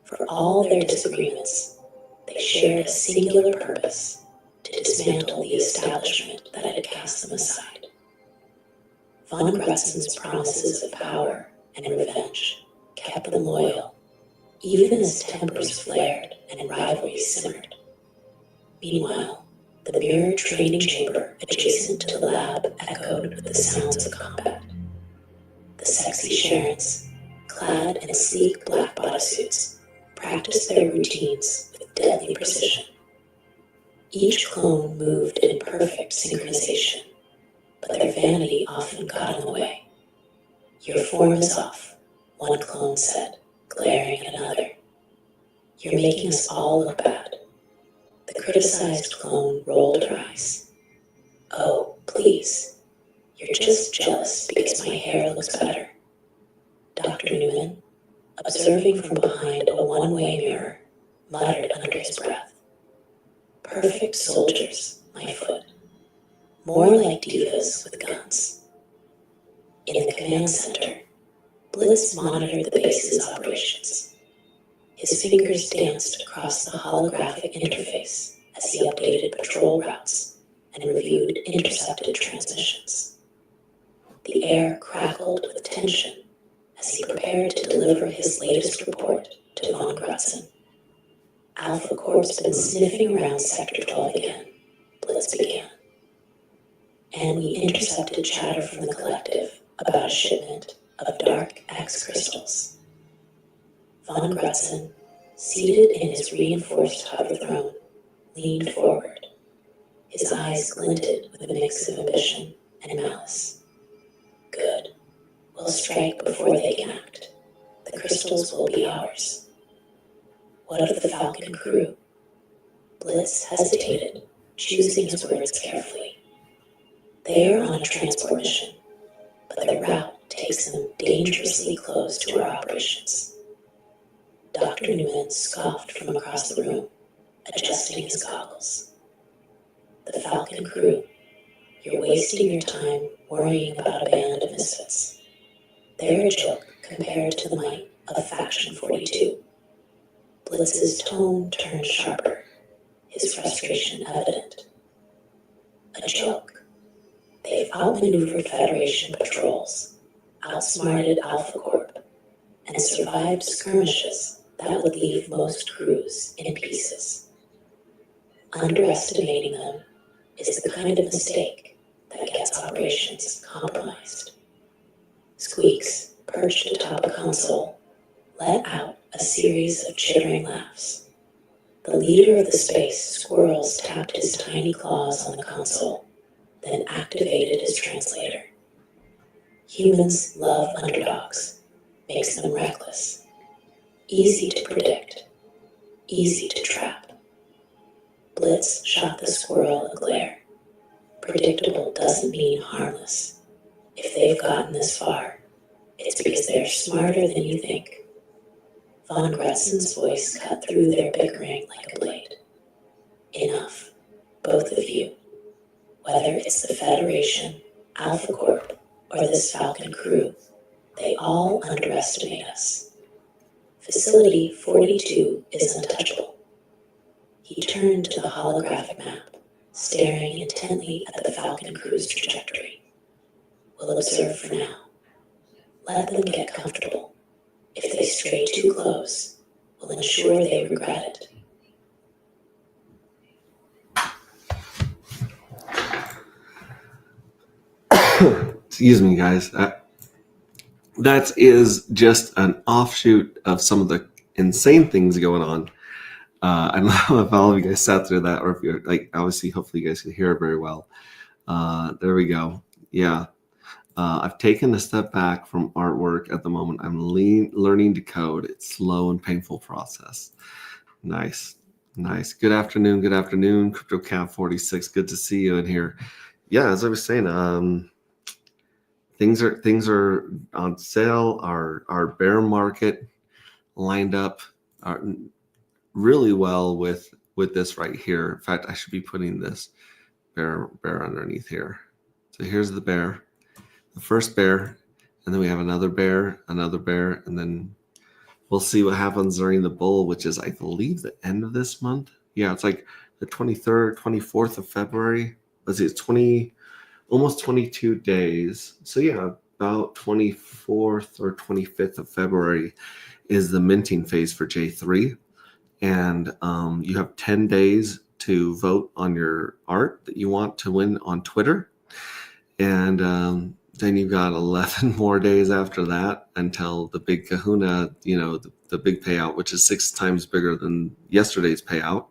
For all their disagreements, they shared a singular purpose: to dismantle the establishment that had cast them aside. Von Grutzen's promises of power and revenge kept them loyal, even as tempers flared and rivalries simmered. Meanwhile, the mirror training chamber adjacent to the lab echoed with the sounds of combat. The sexy Sharons, clad in sleek black bodysuits, practiced their routines with deadly precision. Each clone moved in perfect synchronization, but their vanity often got in the way. "Your form is off," one clone said, glaring at another. "You're making us all look bad." The criticized clone rolled her eyes. "Oh, please. You're just jealous because my hair looks better." Dr. Newman, observing from behind a one-way mirror, muttered under his breath, "Perfect soldiers, my foot. More like divas with guns." In the command center, Blitz monitored the base's operations. His fingers danced across the holographic interface as he updated patrol routes and reviewed intercepted transmissions. The air crackled with tension as he prepared to deliver his latest report to von Grutzen. "Alpha Corp's been sniffing around Sector 12 again," Blitz began. "And we intercepted chatter from the collective about a shipment of dark X crystals." Von Grutzen, seated in his reinforced hover throne, leaned forward. His eyes glinted with a mix of ambition and malice. "Good. We'll strike before they can act. The crystals will be ours." "What of the Falcon crew?" Blitz hesitated, choosing his words carefully. "They are on a transport mission, but their route takes them dangerously close to our operations." Dr. Newman scoffed from across the room, adjusting his goggles. "The Falcon crew, you're wasting your time worrying about a band of misfits. They're a joke compared to the might of Faction 42. Blitz's tone turned sharper, his frustration evident. "A joke. They've outmaneuvered Federation patrols, outsmarted Alpha Corp, and survived skirmishes that would leave most crews in pieces. Underestimating them is the kind of mistake that gets operations compromised." Squeaks, perched atop a console, let out a series of chittering laughs. The leader of the space squirrels tapped his tiny claws on the console, then activated his translator. "Humans love underdogs, makes them reckless. Easy to predict, easy to trap." Blitz shot the squirrel a glare. Predictable doesn't mean harmless. If they've gotten this far, it's because they're smarter than you think. Von Grutzen's voice cut through their bickering like a blade. "Enough, both of you. Whether it's the Federation, Alpha Corp, or this Falcon crew, they all underestimate us. Facility 42 is untouchable." He turned to the holographic map, staring intently at the Falcon crew's trajectory. "We'll observe for now. Let them get comfortable. If they stray too close, we'll ensure they regret it. Excuse me, guys. That is just an offshoot of some of the insane things going on. I don't know if all of you guys sat through that, or if you're like, obviously, hopefully you guys can hear it very well. There we go. Yeah. I've taken a step back from artwork at the moment. I'm learning to code. It's slow and painful process. Nice. Good afternoon, CryptoCap 46. Good to see you in here. Yeah, as I was saying, things are on sale. Our bear market lined up really well with this right here. In fact, I should be putting this bear underneath here. So here's the bear. The first bear, and then we have another bear, and then we'll see what happens during the bull, which is, I believe, the end of this month. Yeah, it's like the 23rd, 24th of February. Let's see, it's almost 22 days. So yeah, about 24th or 25th of February is the minting phase for J3. And you have 10 days to vote on your art that you want to win on Twitter. And Then you've got 11 more days after that until the big kahuna, the big payout, which is 6 times bigger than yesterday's payout.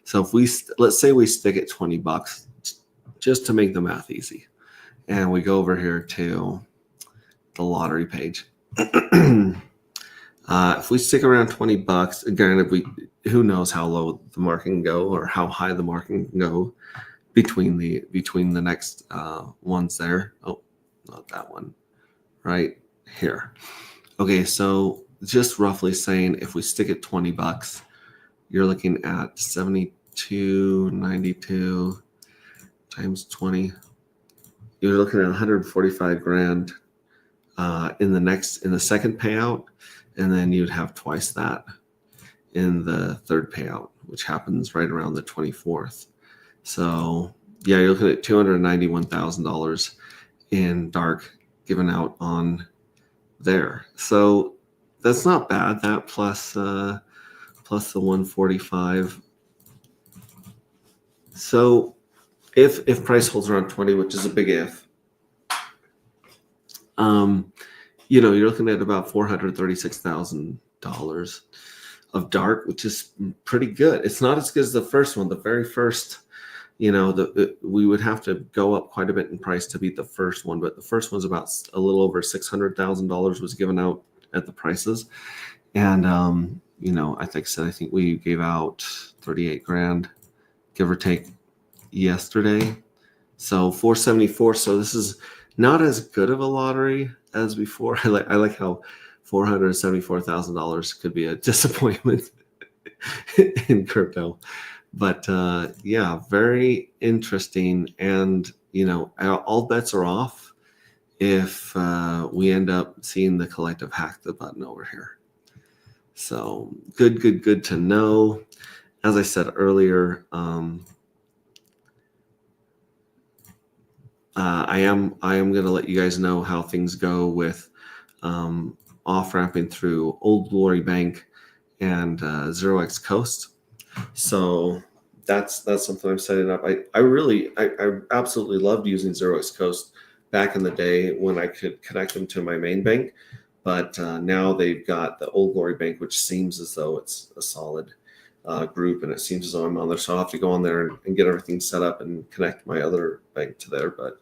So if let's say we stick at $20, just to make the math easy, and we go over here to the lottery page. If we stick around $20, again, who knows how low the market can go or how high the market can go between the next ones there. Oh, not that one, right here. Okay, so just roughly saying, if we stick at $20, you're looking at 72.92 times 20. You're looking at 145 grand in the second payout, and then you'd have twice that in the third payout, which happens right around the 24th. So yeah, you're looking at $291,000 in dark given out on there. So that's not bad. That plus the 145. So if price holds around 20, which is a big if, you're looking at about $436,000 of dark, which is pretty good. It's not as good as the first one. The very first, we would have to go up quite a bit in price to beat the first one, but the first one's about a little over $600,000 was given out at the prices. And, I think we gave out 38 grand, give or take, yesterday. So 474. So this is not as good of a lottery as before. I like how $474,000 could be a disappointment in crypto. But yeah, very interesting. And, all bets are off if we end up seeing the collective hack the button over here. So good to know. As I said earlier, I am going to let you guys know how things go with off-ramping through Old Glory Bank and 0x Coast. So that's something I'm setting up. I absolutely loved using 0x Coast back in the day when I could connect them to my main bank, but now they've got the Old Glory Bank, which seems as though it's a solid group, and it seems as though I'm on there. So I'll have to go on there and get everything set up and connect my other bank to there. But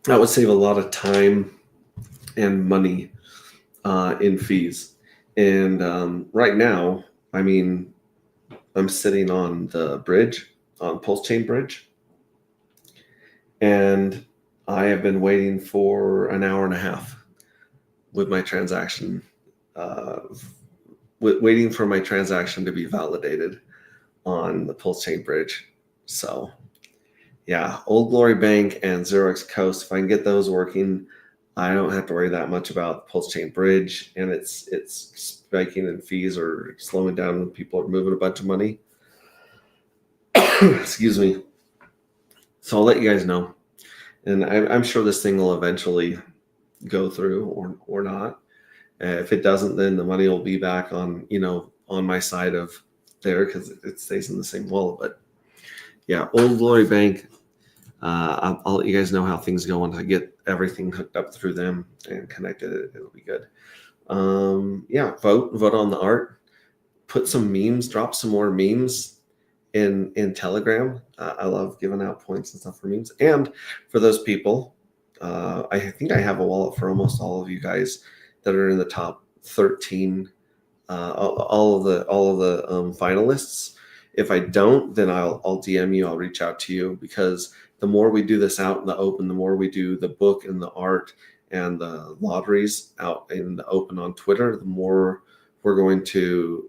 that would save a lot of time and money in fees. And right now, I'm sitting on the bridge, on Pulse Chain Bridge, and I have been waiting for an hour and a half with my transaction, waiting for my transaction to be validated on the Pulse Chain Bridge. So yeah, Old Glory Bank and 0x Coast, if I can get those working, I don't have to worry that much about the Pulse Chain Bridge, and it's spiking in fees or slowing down when people are moving a bunch of money. Excuse me. So I'll let you guys know. And I'm sure this thing will eventually go through or not. If it doesn't, then the money will be back on my side of there because it stays in the same wallet. But yeah, Old Glory Bank. I'll let you guys know how things go once I get everything hooked up through them and connected. It'll be good. Yeah, vote on the art. Put some memes. Drop some more memes in Telegram. I love giving out points and stuff for memes. And for those people, I think I have a wallet for almost all of you guys that are in the top 13. All of the finalists. If I don't, then I'll DM you. I'll reach out to you, because the more we do this out in the open, the more we do the book and the art and the lotteries out in the open on Twitter, the more we're going to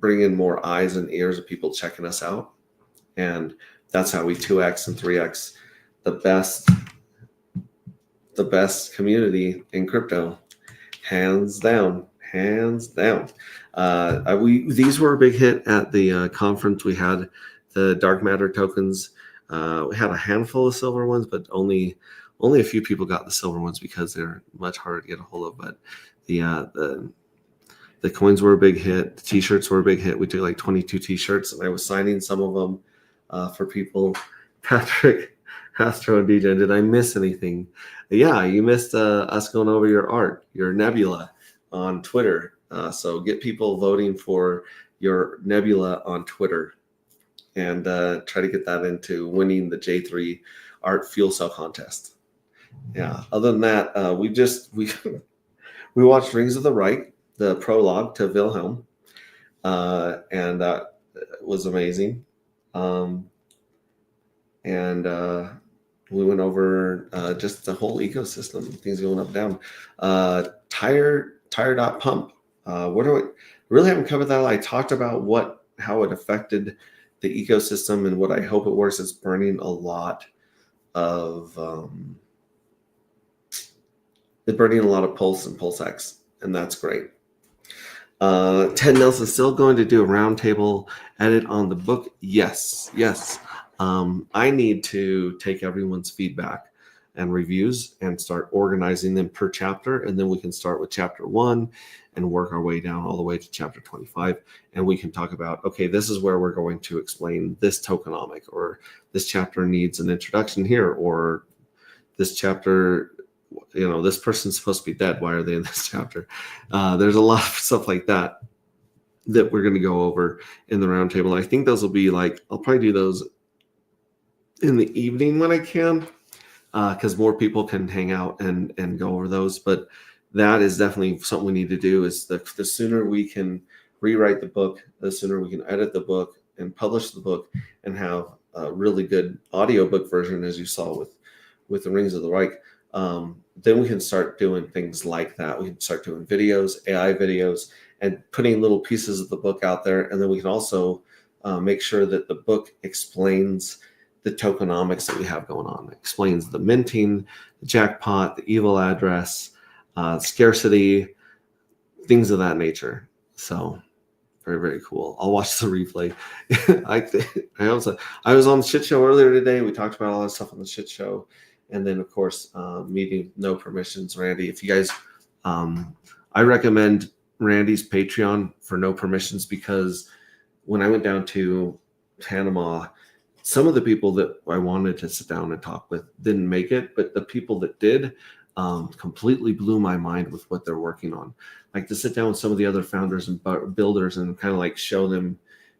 bring in more eyes and ears of people checking us out. And that's how we 2x and 3x the best community in crypto, hands down. These were a big hit at the conference. We had the dark matter tokens. We had a handful of silver ones, but only a few people got the silver ones because they're much harder to get a hold of. But the coins were a big hit. The t-shirts were a big hit. We did like 22 t-shirts, and I was signing some of them for people. Patrick Astro and DJ, did I miss anything? Yeah, you missed us going over your art, your nebula on Twitter. So get people voting for your nebula on Twitter and try to get that into winning the J3 art fuel cell contest. Yeah. Other than that, we we watched Rings of the Right, the prologue to Wilhelm, and that was amazing. And we went over just the whole ecosystem, things going up and down. Tire.Pump. What do I really haven't covered that? I talked about how it affected the ecosystem and what I hope it works. It's burning a lot of pulse and pulse X, and that's great. Ted Nelson's still going to do a roundtable edit on the book. Yes. I need to take everyone's feedback and reviews and start organizing them per chapter, and then we can start with chapter 1 and work our way down all the way to chapter 25, and we can talk about, okay, this is where we're going to explain this tokenomic, or this chapter needs an introduction here, or this chapter, this person's supposed to be dead, why are they in this chapter? There's a lot of stuff like that we're going to go over in the roundtable. I think those will be I'll probably do those in the evening when I can, because more people can hang out and go over those. But that is definitely something we need to do. Is the sooner we can rewrite the book, the sooner we can edit the book and publish the book and have a really good audiobook version, as you saw with the Rings of the Reich. Then we can start doing things like that. We can start doing videos, AI videos, and putting little pieces of the book out there. And then we can also make sure that the book explains the tokenomics that we have going on. It explains the minting, the jackpot, the evil address, scarcity, things of that nature. So very, very cool. I'll watch the replay. I was on the shit show earlier today. We talked about all that stuff on the shit show. And then, of course, meeting No Permissions, Randy. If you guys, I recommend Randy's Patreon for No Permissions, because when I went down to Panama, some of the people that I wanted to sit down and talk with didn't make it, but the people that did completely blew my mind with what they're working on. Like to sit down with some of the other founders and builders and kind of show them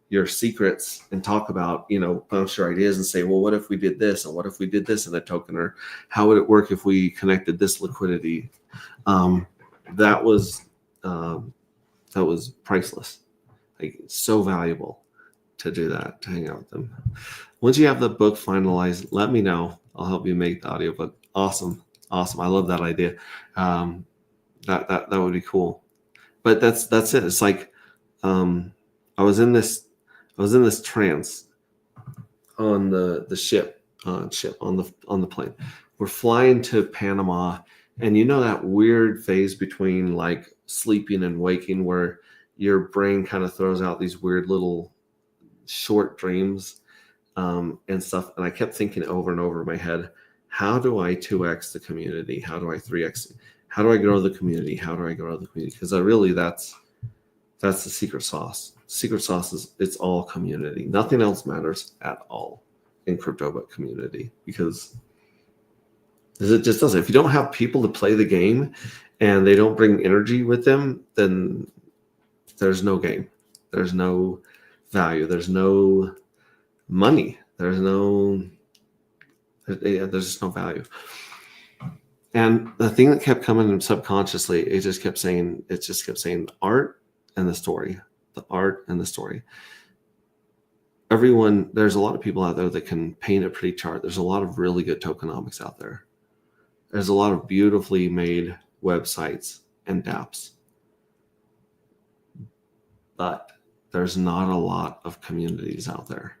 your secrets and talk about, bounce your ideas and say, well, what if we did this? And what if we did this in a token? Or how would it work if we connected this liquidity? That was priceless. So valuable to do that, to hang out with them. Once you have the book finalized, let me know. I'll help you make the audiobook. Awesome. I love that idea. That would be cool. But that's it. It's I was in this trance on the ship on the plane. We're flying to Panama, and that weird phase between sleeping and waking where your brain kind of throws out these weird little short dreams and stuff. And I kept thinking over and over in my head, how do I 2x the community? How do I 3x? How do I grow the community? How do I grow the community? Because that's the secret sauce. Secret sauce is it's all community. Nothing else matters at all in crypto but community, because it just doesn't. If you don't have people to play the game and they don't bring energy with them, then there's no game. There's no value. There's no money. There's just no value. And the thing that kept coming in subconsciously, it just kept saying the art and the story. The art and the story. There's a lot of people out there that can paint a pretty chart. There's a lot of really good tokenomics out there. There's a lot of beautifully made websites and dApps. But there's not a lot of communities out there.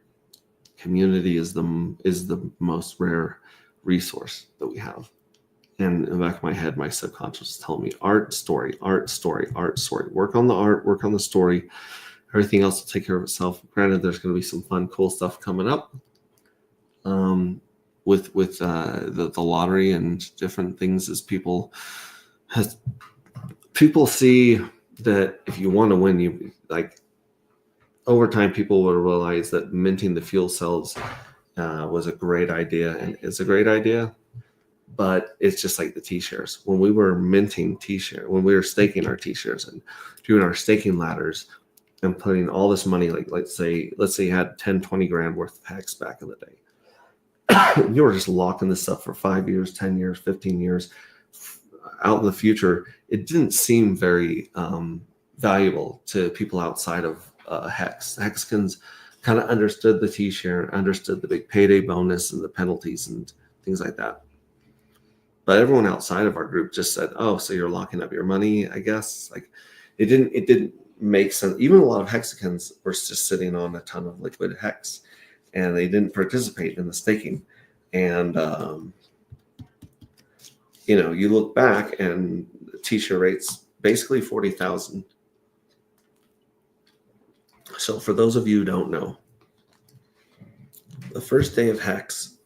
Community is the most rare resource that we have. And in the back of my head, my subconscious is telling me art, story, art, story, art, story. Work on the art, work on the story. Everything else will take care of itself. Granted, there's going to be some fun, cool stuff coming up with the lottery and different things as people see that if you want to win, you over time, people will realize that minting the fuel cells was a great idea and is a great idea. But it's just like the T-shares. When we were minting T-share, when we were staking our T-shares and doing our staking ladders and putting all this money, like let's say you had 10, 20 grand worth of hex back in the day. You were just locking this up for 5 years, 10 years, 15 years out in the future. It didn't seem very valuable to people outside of hex. Hexicans kind of understood the T-share, understood the big payday bonus and the penalties and things like that. But everyone outside of our group just said, "Oh, so you're locking up your money?" I guess like it didn't make sense. Even a lot of hexicans were just sitting on a ton of liquid hex, and they didn't participate in the staking. And you look back, and the T-share rates basically 40,000. So for those of you who don't know, the first day of hex,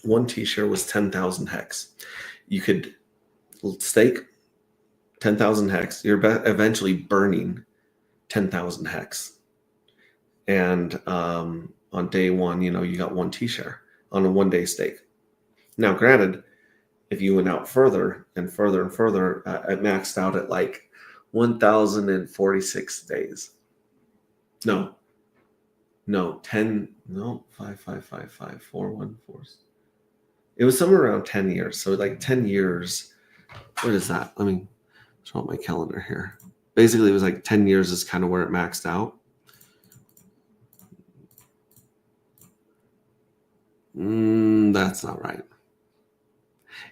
one T-share was 10,000 hex. You could stake 10,000 hex. You're eventually burning 10,000 hex. And on day one, you got one T-share on a 1 day stake. Now, granted, if you went out further and further and further, it maxed out at like 1,046 days. No, 5, 5, 5, 5, 4, 1, 4. It was somewhere around 10 years. So like 10 years, what is that? Let me show up my calendar here. Basically, it was like 10 years is kind of where it maxed out. That's not right.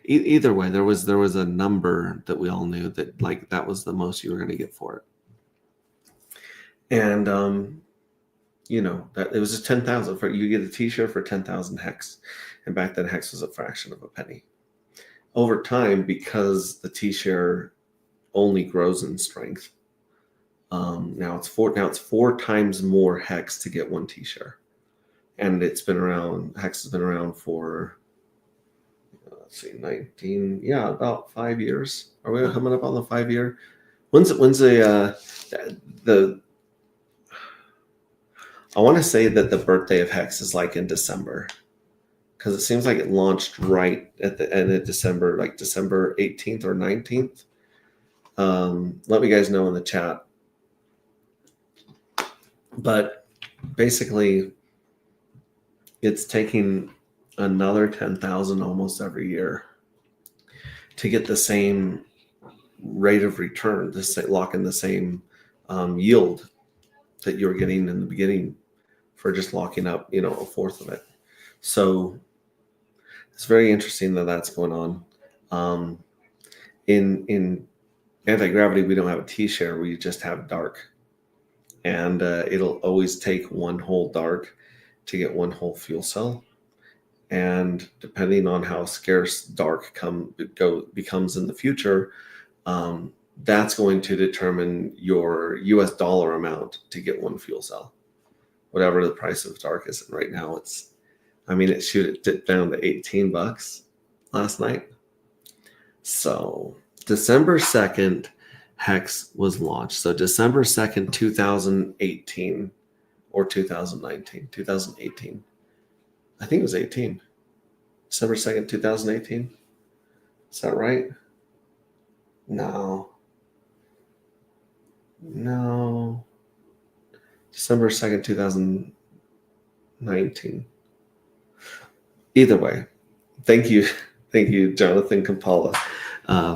Either way, there was a number that we all knew that like that was the most you were going to get for it. And that it was just 10,000 for you get a T-shirt for 10,000 hex, and back then hex was a fraction of a penny. Over time, because the T-share only grows in strength, now it's 4 times more hex to get one T-share, and hex has been around for let's see, 19, about 5 years. Are we coming up on the 5 year? When's the I want to say that the birthday of hex is like in December, because it seems like it launched right at the end of December, like December 18th or 19th. Let me guys know in the chat. But basically, it's taking another 10,000 almost every year to get the same rate of return, to lock in the same yield that you were getting in the beginning for just locking up, a fourth of it. So it's very interesting that that's going on. In anti-gravity, we don't have a T-share. We just have dark. And it'll always take one whole dark to get one whole fuel cell. And depending on how scarce dark becomes in the future, that's going to determine your US dollar amount to get one fuel cell. Whatever the price of dark is right now, it dipped down to $18 last night. So December 2nd, hex was launched. So December 2nd, 2018 or 2018. I think it was 18. December 2nd, 2018. Is that right? No. December 2nd, 2019. Either way, thank you, Jonathan Kampala,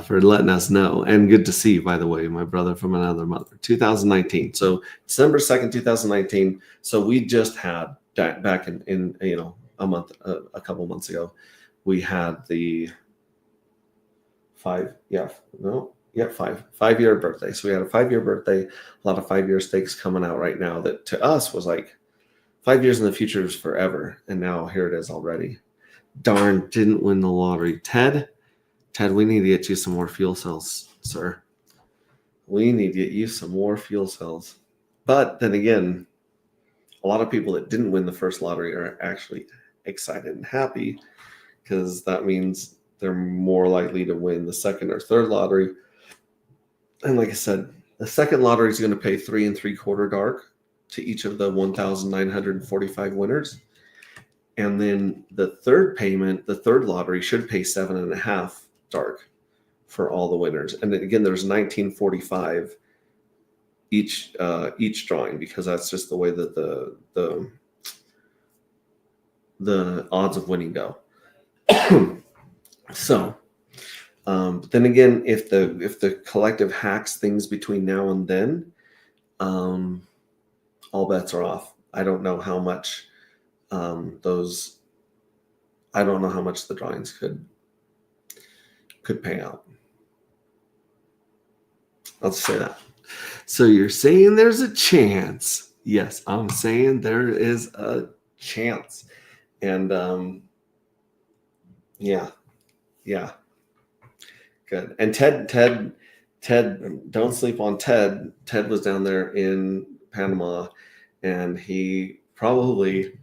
for letting us know. And good to see you, by the way, my brother from another mother. 2019. So December 2nd, 2019. So we just had back in a couple months ago, we had the 5-year birthday. So we had a 5-year birthday, a lot of 5-year stakes coming out right now that to us was like 5 years in the future is forever. And now here it is already. Darn, didn't win the lottery. Ted, we need to get you some more fuel cells, sir. We need to get you some more fuel cells. But then again, a lot of people that didn't win the first lottery are actually excited and happy, because that means they're more likely to win the second or third lottery. And like I said, the second lottery is going to pay 3 3/4 dark to each of the 1,945 winners. And then the third payment, the third lottery should pay 7.5 dark for all the winners. And then again, there's 1945 each drawing, because that's just the way that the odds of winning go. So, but then again, if the collective hacks things between now and then, all bets are off. I don't know how much I don't know how much the drawings could pay out. I'll say that. So you're saying there's a chance? Yes, I'm saying there is a chance. And yeah, good. And Ted, don't sleep on Ted. Ted was down there in Panama, and he probably,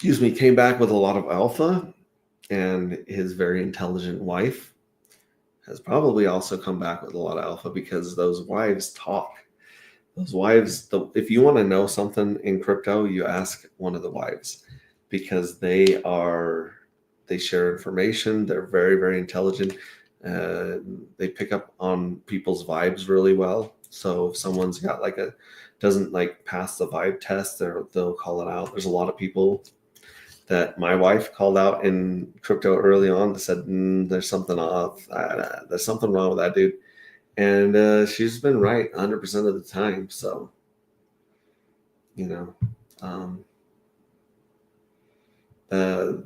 came back with a lot of alpha, and his very intelligent wife has probably also come back with a lot of alpha, because those wives talk. Those wives, if you want to know something in crypto, you ask one of the wives, because they share information. They're very, very intelligent. They pick up on people's vibes really well. So if someone's got doesn't pass the vibe test, they'll call it out. There's a lot of people that my wife called out in crypto early on that said, there's something off. There's something wrong with that dude. And she's been right 100% of the time. So, the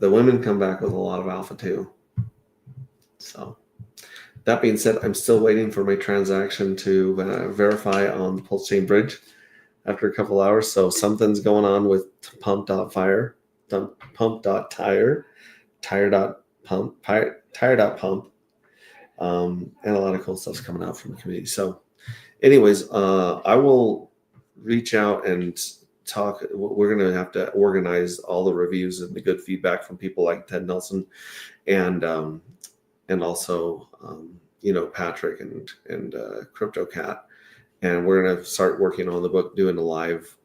women come back with a lot of alpha too. So that being said, I'm still waiting for my transaction to verify on the Pulse Chain Bridge after a couple hours. So something's going on with Pump.Tire, Tire.Pump, Tire.Pump. And a lot of cool stuff's coming out from the community. So anyways, I will reach out and talk. We're going to have to organize all the reviews and the good feedback from people like Ted Nelson and also, Patrick and Crypto Cat. And we're going to start working on the book, doing a live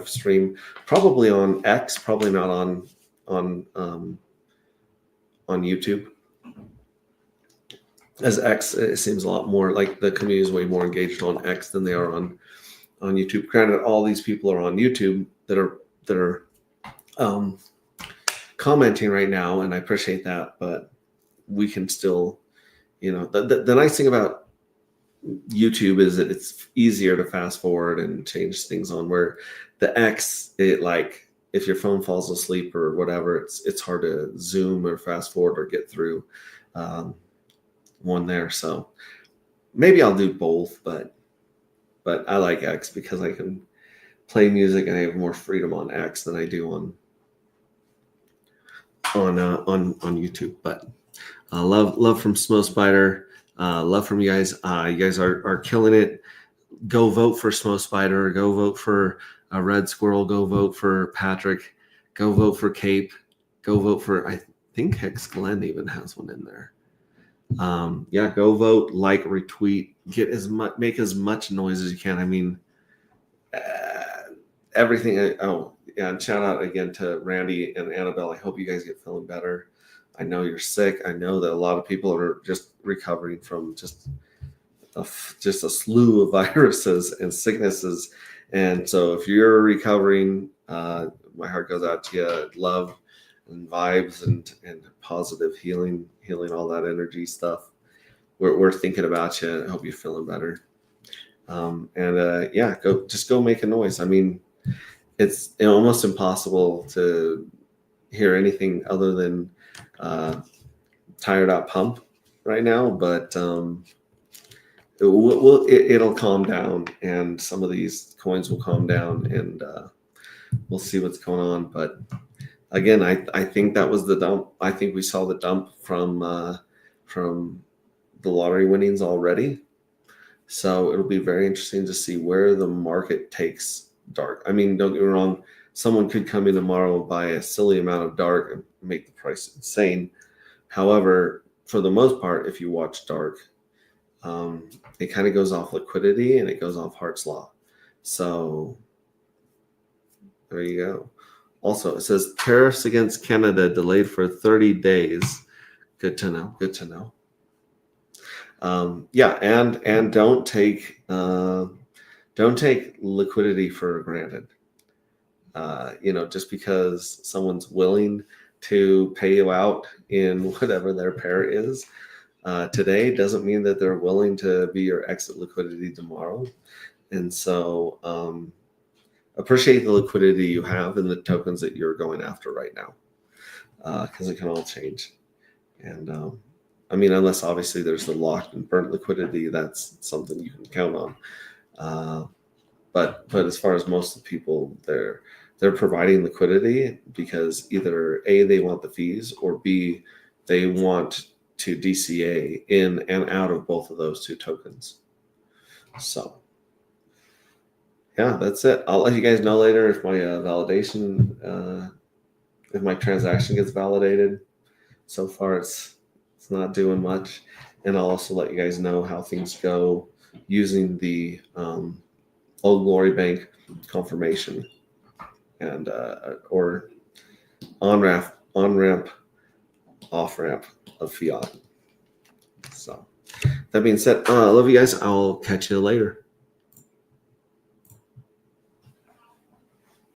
stream, probably on X, probably not on YouTube. As X, it seems a lot more like the community is way more engaged on X than they are on YouTube. Granted, all these people are on YouTube that are commenting right now, and I appreciate that. But we can still, the nice thing about YouTube is that it's easier to fast forward and change things on. Where the X, if your phone falls asleep or whatever, it's hard to zoom or fast forward or get through. One there, so maybe I'll do both, but I like X because I can play music and I have more freedom on X than I do on YouTube. But love from Smo Spider, love from you guys. You guys are killing it. Go vote for Smo Spider. Go vote for Red Squirrel. Go vote for Patrick. Go vote for Cape. Go vote for, I think Hex Glenn even has one in there. Go vote, retweet, make as much noise as you can. I mean, everything. And shout out again to Randy and Annabelle. I hope you guys get feeling better. I know you're sick. I know that a lot of people are just recovering from just a slew of viruses and sicknesses. And so if you're recovering, my heart goes out to you. Love and vibes and positive healing, all that energy stuff. We're thinking about you. I hope you're feeling better. Go make a noise. I mean, it's almost impossible to hear anything other than Tire.Pump right now, but it'll calm down, and some of these coins will calm down, and we'll see what's going on. But again, I think that was the dump. I think we saw the dump from the lottery winnings already. So it'll be very interesting to see where the market takes dark. I mean, don't get me wrong. Someone could come in tomorrow and buy a silly amount of dark and make the price insane. However, for the most part, if you watch dark, it kind of goes off liquidity and it goes off Hart's Law. So There you go. Also, it says tariffs against Canada delayed for 30 days. Good to know. Good to know. Yeah, and don't take liquidity for granted. Just because someone's willing to pay you out in whatever their pair is today doesn't mean that they're willing to be your exit liquidity tomorrow. And so appreciate the liquidity you have in the tokens that you're going after right now, because it can all change. And unless obviously there's the locked and burnt liquidity, that's something you can count on. But as far as most of the people, they're providing liquidity because either A, they want the fees, or B, they want to DCA in and out of both of those two tokens. So yeah, that's it. I'll let you guys know later if my validation, if my transaction gets validated. So far, it's not doing much, and I'll also let you guys know how things go using the Old Glory Bank confirmation and or on ramp, off ramp of fiat. So that being said, I love you guys. I'll catch you later.